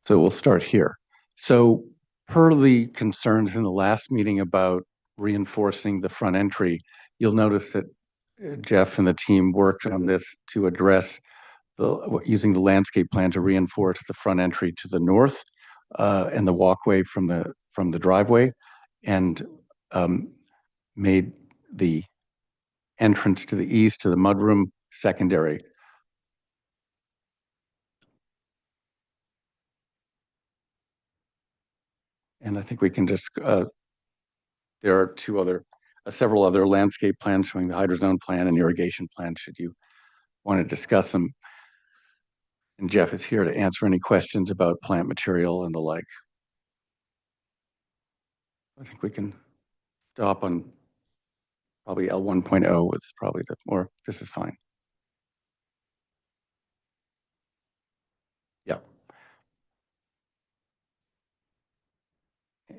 So we'll start here. So per the concerns in the last meeting about reinforcing the front entry, you'll notice that Jeff and the team worked on this to address using the landscape plan to reinforce the front entry to the north and the walkway from the driveway, and made the entrance to the east to the mudroom secondary. And I think we can just, there are several other landscape plans showing the hydrozone plan and irrigation plan, should you want to discuss them. And Jeff is here to answer any questions about plant material and the like. I think we can stop on probably L 1.0 is probably this is fine. Yeah.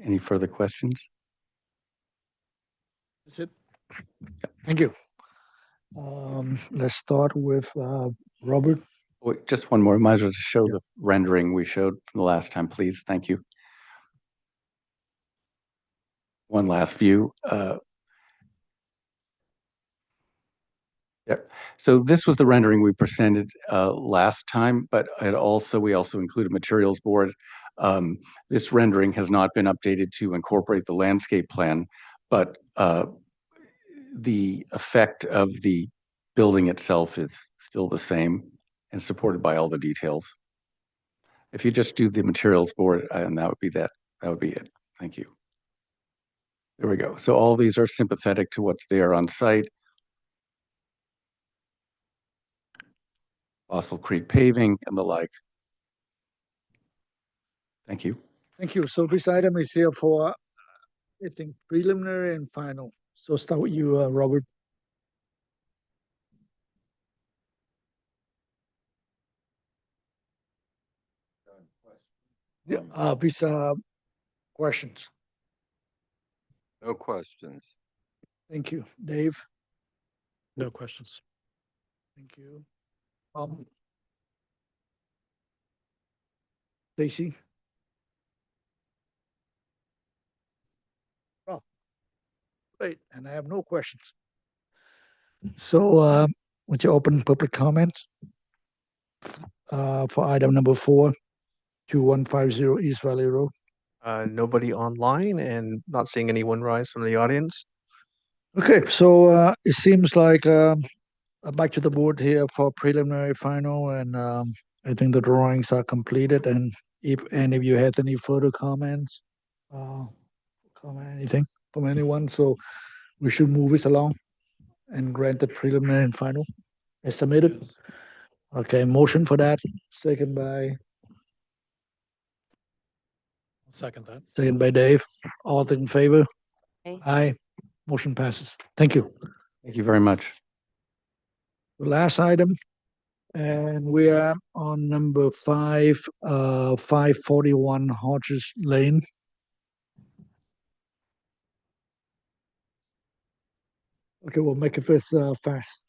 Any further questions? That's it. Thank you. Let's start with Robert. Wait, just one more. Might as well just show the rendering we showed from the last time, please. Thank you. One last view. Yep. So this was the rendering we presented last time, but we also included materials board. This rendering has not been updated to incorporate the landscape plan, but the effect of the building itself is still the same and supported by all the details. If you just do the materials board, and that would be it. Thank you. There we go. So all these are sympathetic to what's there on site. Fossil Creek paving and the like. Thank you. Thank you. So this item is here for I think preliminary and final. So start with you, Robert. Yeah, please, questions. No questions. Thank you, Dave. No questions. Thank you. Stacy. Oh, great, and I have no questions. So, would you open public comments for item number 4, 2150 East Valley Road? Nobody online and not seeing anyone rise from the audience. Okay, so it seems like back to the board here for preliminary final, and I think the drawings are completed. And if any of you had any further comments, comment anything from anyone, so we should move this along and grant the preliminary and final as submitted. Yes. Okay, motion for that. Second by I'll second that. second by Dave. All in favor? Okay. Aye. Motion passes. Thank you. Thank you very much. The last item, and we are on number 5, 541 Hodges Lane. Okay, we'll make it this fast.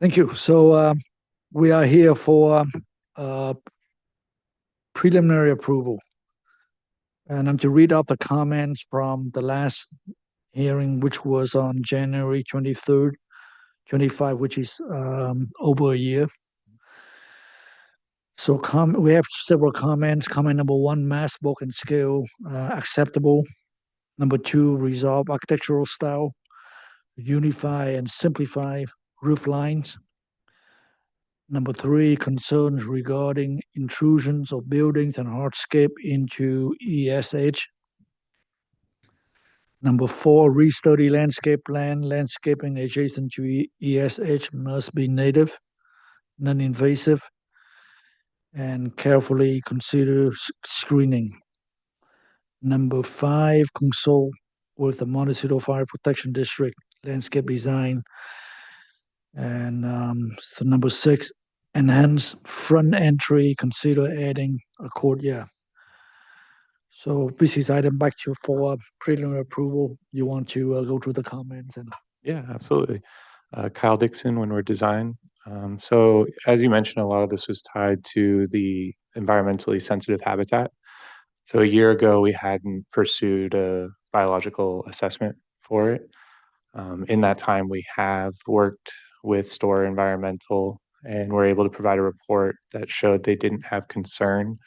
Thank you. So we are here for preliminary approval. And I'm to read out the comments from the last hearing, which was on January 23rd, 25, which is over a year. So we have several comments. Comment number 1, mass bulk and scale, acceptable. Number 2, resolve architectural style, unify and simplify roof lines. Number 3, concerns regarding intrusions of buildings and hardscape into ESH. Number 4, restudy landscape plan. Landscaping adjacent to ESH must be native, non-invasive, and carefully consider screening. Number 5, consult with the Montecito Fire Protection District landscape design. And so number 6, enhance front entry, consider adding a courtyard. So this is item back to for preliminary approval. You want to go through the comments and Yeah, absolutely. Kyle Dixon, Windward Design. So as you mentioned, a lot of this was tied to the environmentally sensitive habitat. So a year ago, we hadn't pursued a biological assessment for it. In that time, we have worked with Store Environmental and were able to provide a report that showed they didn't have concern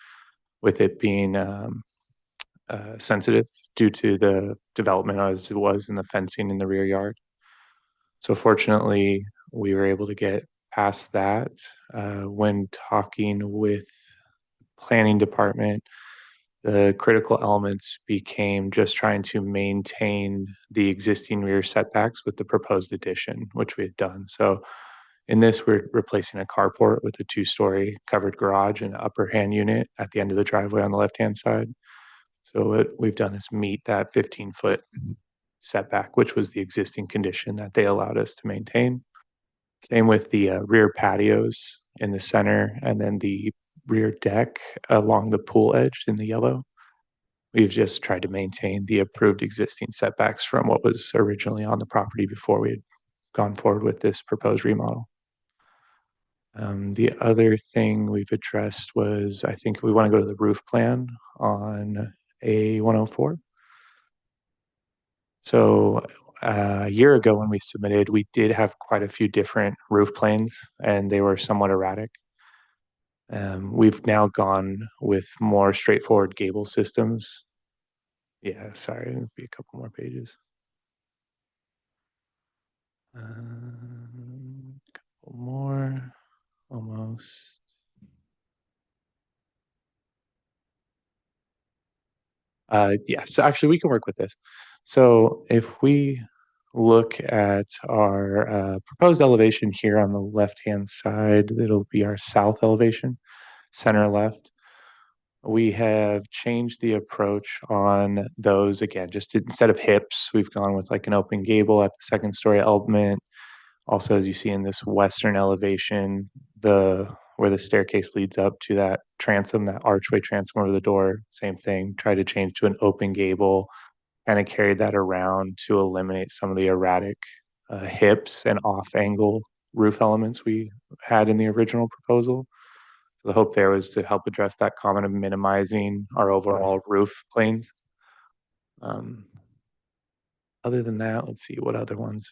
with it being sensitive due to the development as it was in the fencing in the rear yard. So fortunately, we were able to get past that when talking with planning department. The critical elements became just trying to maintain the existing rear setbacks with the proposed addition, which we had done. So in this, we're replacing a carport with a 2-story covered garage and upper hand unit at the end of the driveway on the left-hand side. So what we've done is meet that 15-foot setback, which was the existing condition that they allowed us to maintain. Same with the rear patios in the center and then the rear deck along the pool edge in the yellow. We've just tried to maintain the approved existing setbacks from what was originally on the property before we had gone forward with this proposed remodel. The other thing we've addressed was, I think we want to go to the roof plan on A104. So a year ago when we submitted, we did have quite a few different roof planes and they were somewhat erratic. We've now gone with more straightforward gable systems. Yeah, sorry, it'll be a couple more pages. Couple more, almost. Yeah, so actually we can work with this. So if we look at our proposed elevation here on the left-hand side, it'll be our south elevation, center left. We have changed the approach on those again, instead of hips, we've gone with like an open gable at the second story element. Also, as you see in this western elevation, where the staircase leads up to that transom, that archway transom over the door, same thing. Try to change to an open gable, kind of carried that around to eliminate some of the erratic hips and off angle roof elements we had in the original proposal. So the hope there was to help address that comment of minimizing our overall roof planes. Other than that, let's see what other ones.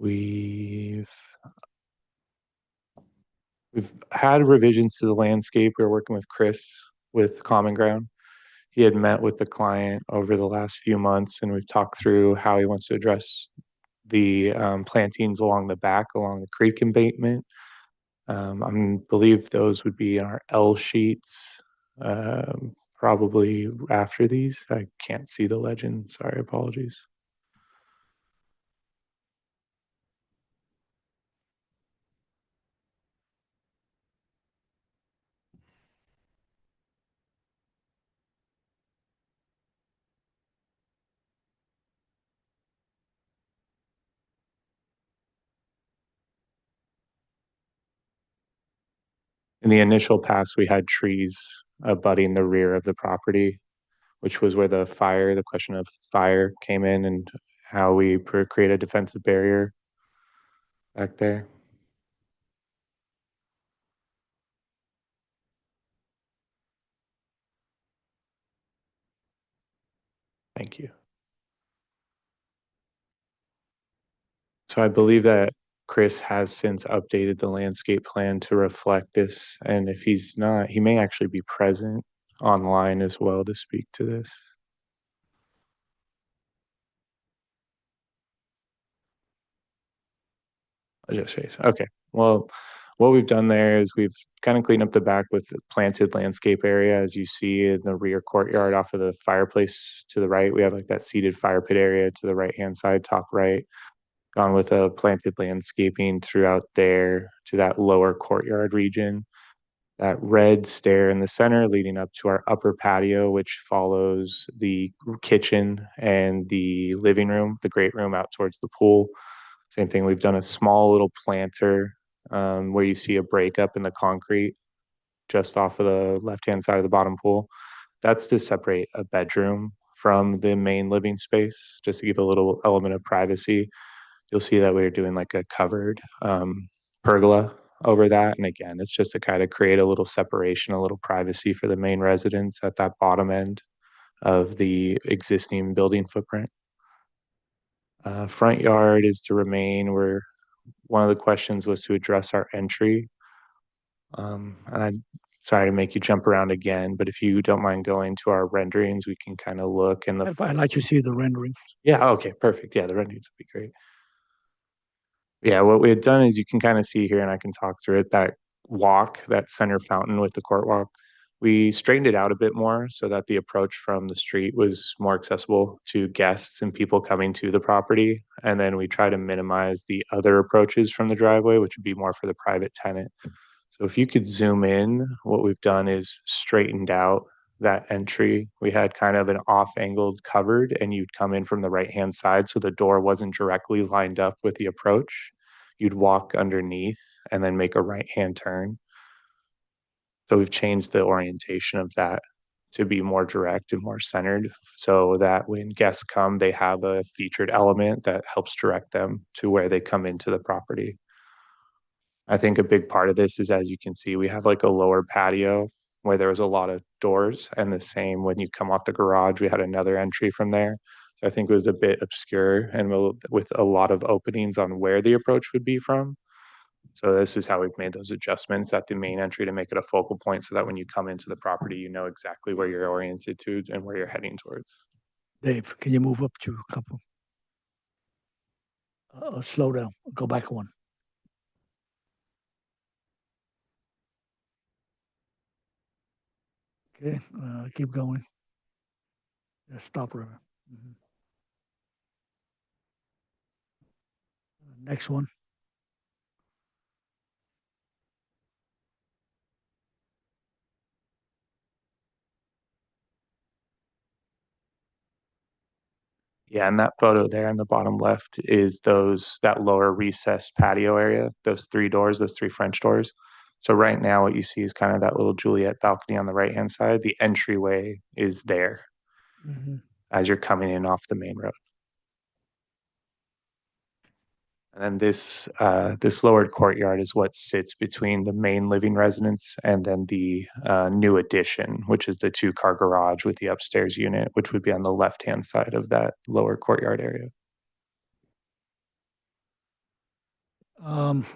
We've had revisions to the landscape. We were working with Chris with Common Ground. He had met with the client over the last few months, and we've talked through how he wants to address the plantings along the back, along the creek embankment. I believe those would be in our L sheets, probably after these. I can't see the legend. Sorry, apologies. In the initial pass, we had trees abutting the rear of the property, which was where the question of fire came in and how we create a defensive barrier back there. Thank you. So I believe that Chris has since updated the landscape plan to reflect this. And if he's not, he may actually be present online as well to speak to this. Just face. Okay. Well, what we've done there is we've kind of cleaned up the back with the planted landscape area. As you see in the rear courtyard off of the fireplace to the right, we have like that seated fire pit area to the right-hand side, top right. Gone with a planted landscaping throughout there to that lower courtyard region. That red stair in the center leading up to our upper patio, which follows the kitchen and the living room, the great room out towards the pool. Same thing, we've done a small little planter where you see a breakup in the concrete just off of the left-hand side of the bottom pool. That's to separate a bedroom from the main living space, just to give a little element of privacy. You'll see that we're doing like a covered pergola over that. And again, it's just to kind of create a little separation, a little privacy for the main residents at that bottom end of the existing building footprint. Front yard is to remain where one of the questions was to address our entry. And I'm sorry to make you jump around again, but if you don't mind going to our renderings, we can kind of look in the. I'd like to see the rendering. Yeah, okay, perfect. Yeah, the renderings would be great. Yeah, what we had done is you can kind of see here, and I can talk through it, that walk, that center fountain with the court walk. We straightened it out a bit more so that the approach from the street was more accessible to guests and people coming to the property. And then we try to minimize the other approaches from the driveway, which would be more for the private tenant. So if you could zoom in, what we've done is straightened out that entry. We had kind of an off-angled covered, and you'd come in from the right-hand side, so the door wasn't directly lined up with the approach. You'd walk underneath and then make a right-hand turn. So we've changed the orientation of that to be more direct and more centered, so that when guests come, they have a featured element that helps direct them to where they come into the property. I think a big part of this is, as you can see, we have like a lower patio where there was a lot of doors, and the same when you come off the garage, we had another entry from there. So I think it was a bit obscure and with a lot of openings on where the approach would be from. So this is how we've made those adjustments at the main entry to make it a focal point so that when you come into the property, you know exactly where you're oriented to and where you're heading towards. Dave, can you move up to a couple? Slow down. Go back one. Okay, keep going. Yeah, stop right. Next one. Yeah, and that photo there in the bottom left is that lower recessed patio area, those three doors, those three French doors. So right now what you see is kind of that little Juliet balcony on the right-hand side. The entryway is there as you're coming in off the main road. And then this lowered courtyard is what sits between the main living residence and then the new addition, which is the 2-car garage with the upstairs unit, which would be on the left-hand side of that lower courtyard area. Um,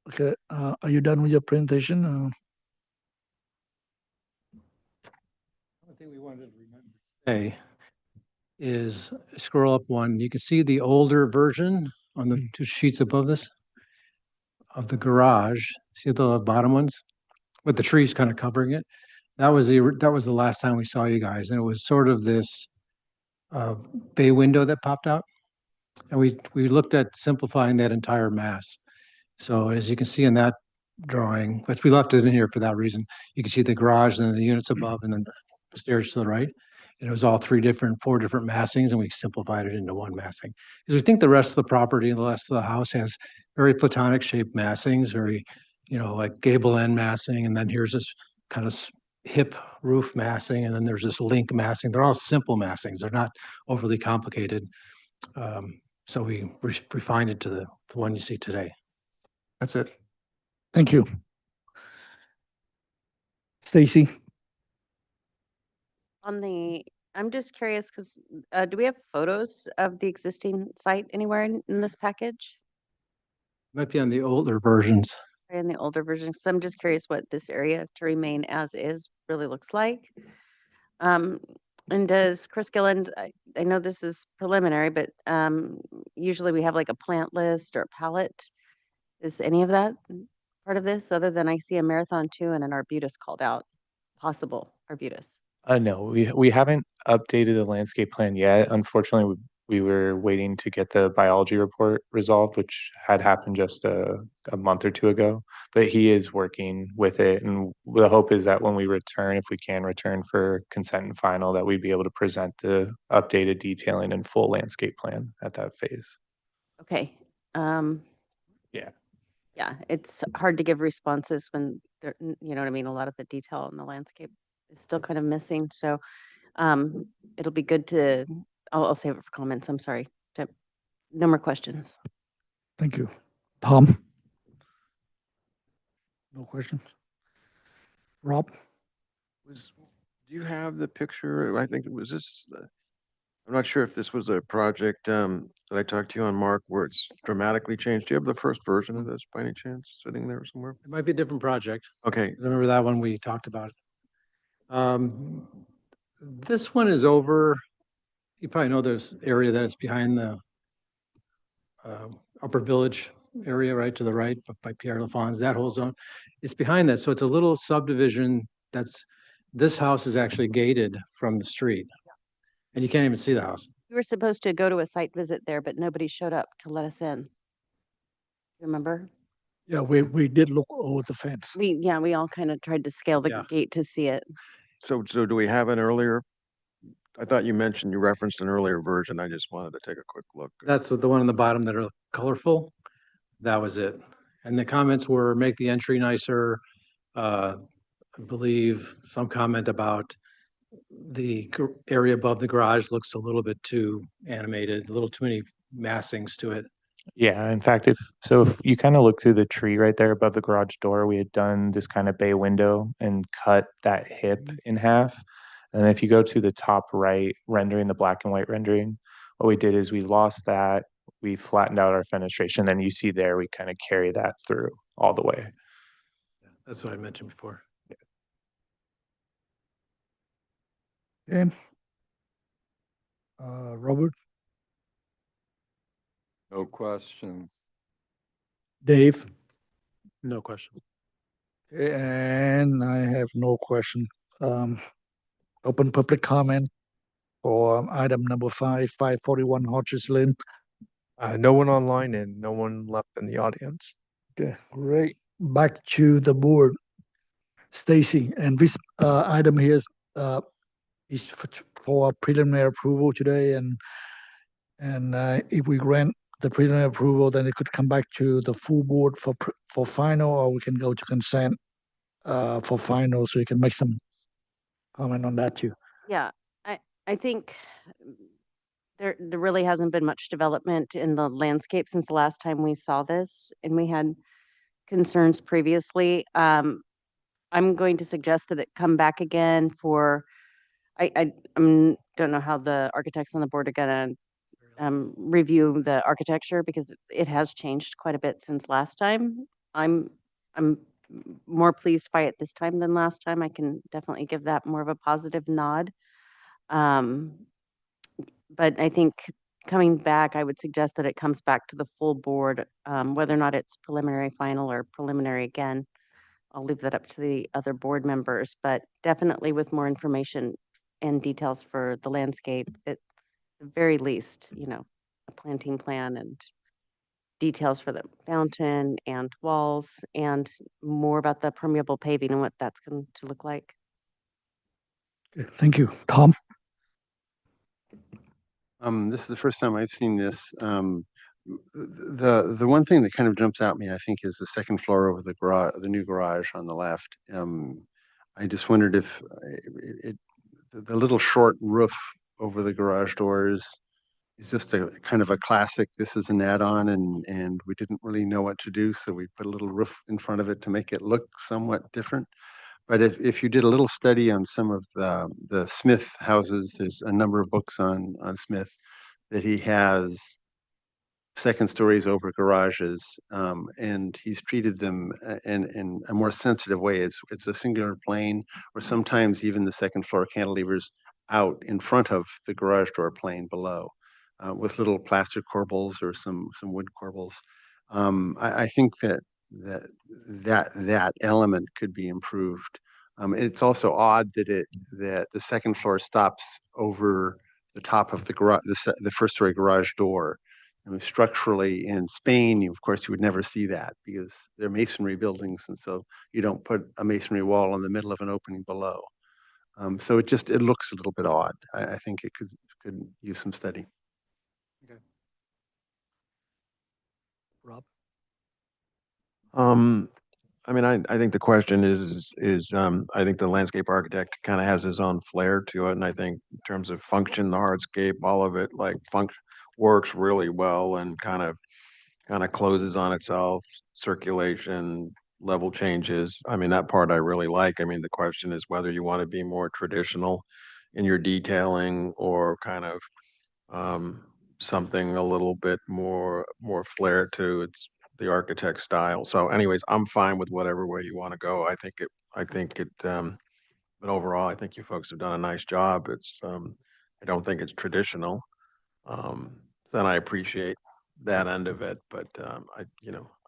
okay, are you done with your presentation? One thing we wanted to remember today is scroll up one. You can see the older version on the 2 sheets above this of the garage. See the bottom ones with the trees kind of covering it. That was the last time we saw you guys, and it was sort of this bay window that popped out, and we looked at simplifying that entire mass. So as you can see in that drawing, which we left it in here for that reason, you can see the garage and then the units above and then the stairs to the right. And it was all 4 different massings, and we simplified it into one massing. Because we think the rest of the property and the rest of the house has very platonic shaped massings, very, like gable end massing. And then here's this kind of hip roof massing. And then there's this link massing. They're all simple massings. They're not overly complicated. So we refined it to the one you see today. That's it. Thank you. Stacy? I'm just curious because do we have photos of the existing site anywhere in this package? Might be on the older versions. In the older version, so I'm just curious what this area to remain as is really looks like. And does Chris Gilland, I know this is preliminary, but usually we have like a plant list or a palette. Is any of that part of this, other than I see a Marathon 2 and an arbutus called out, possible arbutus? No, we haven't updated the landscape plan yet. Unfortunately, we were waiting to get the biology report resolved, which had happened just a month or 2 ago. But he is working with it, and the hope is that when we return, if we can return for consent and final, that we'd be able to present the updated detailing and full landscape plan at that phase. Okay. Yeah. Yeah, it's hard to give responses when there, you know what I mean? A lot of the detail in the landscape is still kind of missing. So it'll be good to, I'll save it for comments. I'm sorry. No more questions. Thank you. Tom? No questions? Rob? Do you have the picture? I think it was this. I'm not sure if this was a project that I talked to you on, Mark, where it's dramatically changed. Do you have the first version of this by any chance sitting there somewhere? It might be a different project. Okay. I remember that one we talked about. This one is over. You probably know this area that is behind the Upper Village area, right to the right by Pierre Lafons, that whole zone. It's behind that. So it's a little subdivision this house is actually gated from the street. And you can't even see the house. We were supposed to go to a site visit there, but nobody showed up to let us in. Remember? Yeah, we did look over the fence. We all kind of tried to scale the gate to see it. So do we have an earlier? I thought you referenced an earlier version. I just wanted to take a quick look. That's the one on the bottom that are colorful. That was it. And the comments were make the entry nicer. I believe some comment about the area above the garage looks a little bit too animated, a little too many massings to it. Yeah, in fact, if you kind of look through the tree right there above the garage door, we had done this kind of bay window and cut that hip in half. And if you go to the top right rendering, the black and white rendering, what we did is we lost that, we flattened out our fenestration. Then you see there, we kind of carry that through all the way. That's what I mentioned before. Okay. Robert? No questions. Dave? No question. Okay, and I have no question. Open public comment for item number 541 Hodges Lane. No one online and no one left in the audience. Okay, great. back to the board. Stacy, and this item here is for preliminary approval today, and if we grant the preliminary approval, then it could come back to the full board for final, or we can go to consent for final, so you can make some comment on that too. Yeah, I think there really hasn't been much development in the landscape since the last time we saw this, and we had concerns previously. I'm going to suggest that it come back again for, don't know how the architects on the board are gonna review the architecture, because it has changed quite a bit since last time. I'm more pleased by it this time than last time. I can definitely give that more of a positive nod. But I think coming back, I would suggest that it comes back to the full board, whether or not it's preliminary, final, or preliminary again. I'll leave that up to the other board members, but definitely with more information and details for the landscape, at the very least, a planting plan and details for the fountain and walls, and more about the permeable paving and what that's going to look like. Okay, thank you. Tom? This is the first time I've seen this. The one thing that kind of jumps out at me, I think, is the second floor over the garage, the new garage on the left. I just wondered if the little short roof over the garage doors is just a kind of a classic. This is an add-on, and we didn't really know what to do, so we put a little roof in front of it to make it look somewhat different. But if you did a little study on some of the Smith houses, there's a number of books on Smith that he has second stories over garages, and he's treated them in a more sensitive way. It's a singular plane, or sometimes even the second floor cantilevers out in front of the garage door plane below, with little plaster corbels or some wood corbels. I think that element could be improved. It's also odd that the second floor stops over the top of the garage, the first story garage door. I mean, structurally in Spain, of course, you would never see that because they're masonry buildings, and so you don't put a masonry wall in the middle of an opening below. So it looks a little bit odd. I think it could use some study. Okay. Rob? I mean, I think the question is I think the landscape architect kind of has his own flair to it, and I think in terms of function, the hardscape, all of it like works really well and kind of closes on itself, circulation, level changes. I mean, that part I really like. I mean, the question is whether you want to be more traditional in your detailing or kind of something a little bit more flair to the architect style. So anyways, I'm fine with whatever way you want to go. I think it but overall I think you folks have done a nice job. I don't think it's traditional. So I appreciate that end of it, but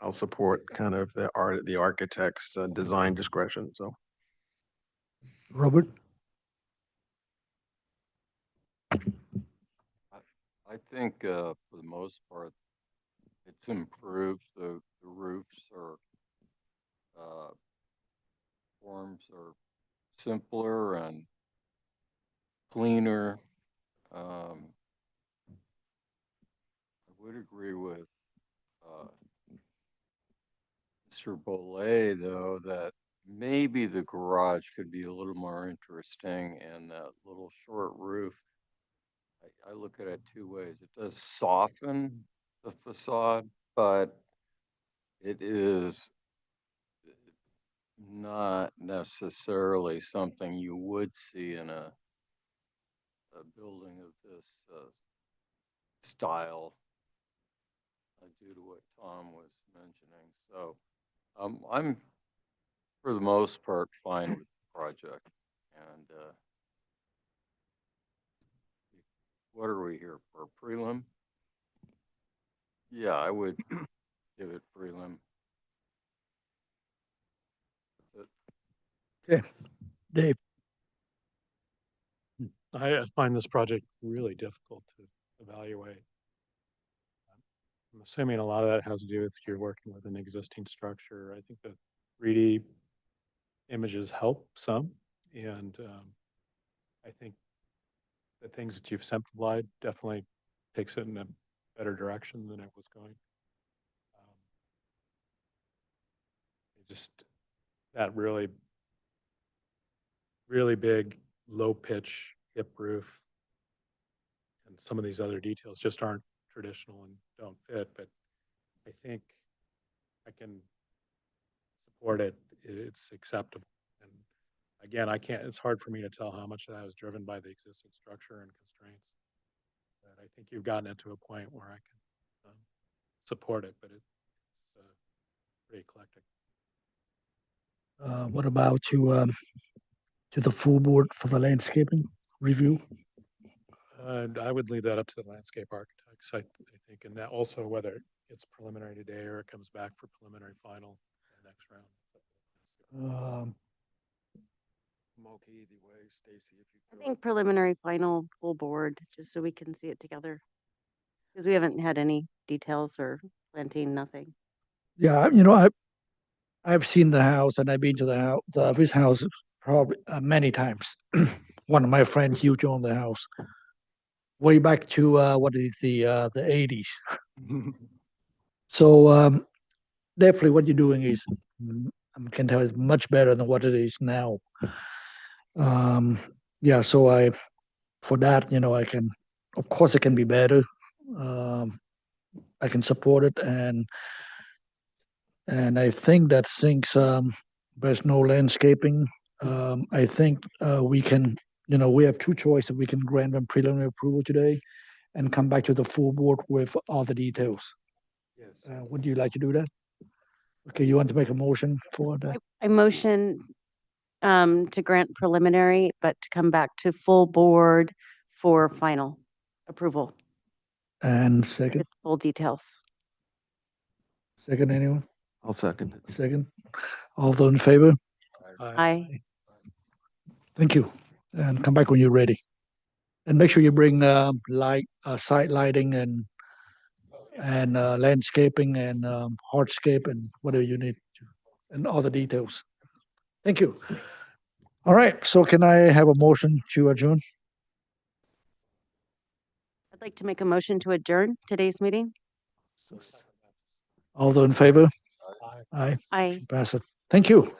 I'll support kind of the architect's design discretion. So Robert? I think for the most part, it's improved. The roofs are forms are simpler and cleaner. I would agree with Mr. Bollet, though, that maybe the garage could be a little more interesting, and that little short roof, I look at it two ways. It does soften the facade, but it is not necessarily something you would see in a building of this style, due to what Tom was mentioning. So I'm, for the most part, fine with the project. And what are we here for? Prelim? Yeah, I would give it prelim. That's it. Okay. Dave? I find this project really difficult to evaluate. I'm assuming a lot of that has to do with you're working with an existing structure. I think the 3D images help some, and I think the things that you've simplified definitely takes it in a better direction than it was going. Just that really, really big, low pitch hip roof, and some of these other details just aren't traditional and don't fit. But I think I can support it. It's acceptable. And again, I can't. It's hard for me to tell how much of that was driven by the existing structure and constraints. But I think you've gotten it to a point where I can support it. But it's pretty eclectic. What about to the full board for the landscaping review? And I would leave that up to the landscape architects, I think, and that also whether it's preliminary today or it comes back for preliminary final next round. I'm okay either way, Stacy, if you I think preliminary final full board, just so we can see it together. Because we haven't had any details or planting, nothing. Yeah, I've seen the house and I've been to the house, his house probably many times. One of my friends used to own the house way back to what is the 80s. So definitely what you're doing is, I can tell it's much better than what it is now. Yeah, so for that, I can, of course, it can be better. I can support it, and I think that since there's no landscaping, I think we can, we have two choices. We can grant them preliminary approval today, and come back to the full board with all the details. Yes. Would you like to do that? Okay, you want to make a motion for that? I motion to grant preliminary, but to come back to full board for final approval And second, with full details. second, anyone? I'll second it. Second. All those in favor? Aye. Thank you. And come back when you're ready. And make sure you bring site lighting and landscaping and hardscape and whatever you need to, and all the details. Thank you. All right, so can I have a motion to adjourn? I'd like to make a motion to adjourn today's meeting. All those in favor? Aye. Aye. Pass it. Thank you.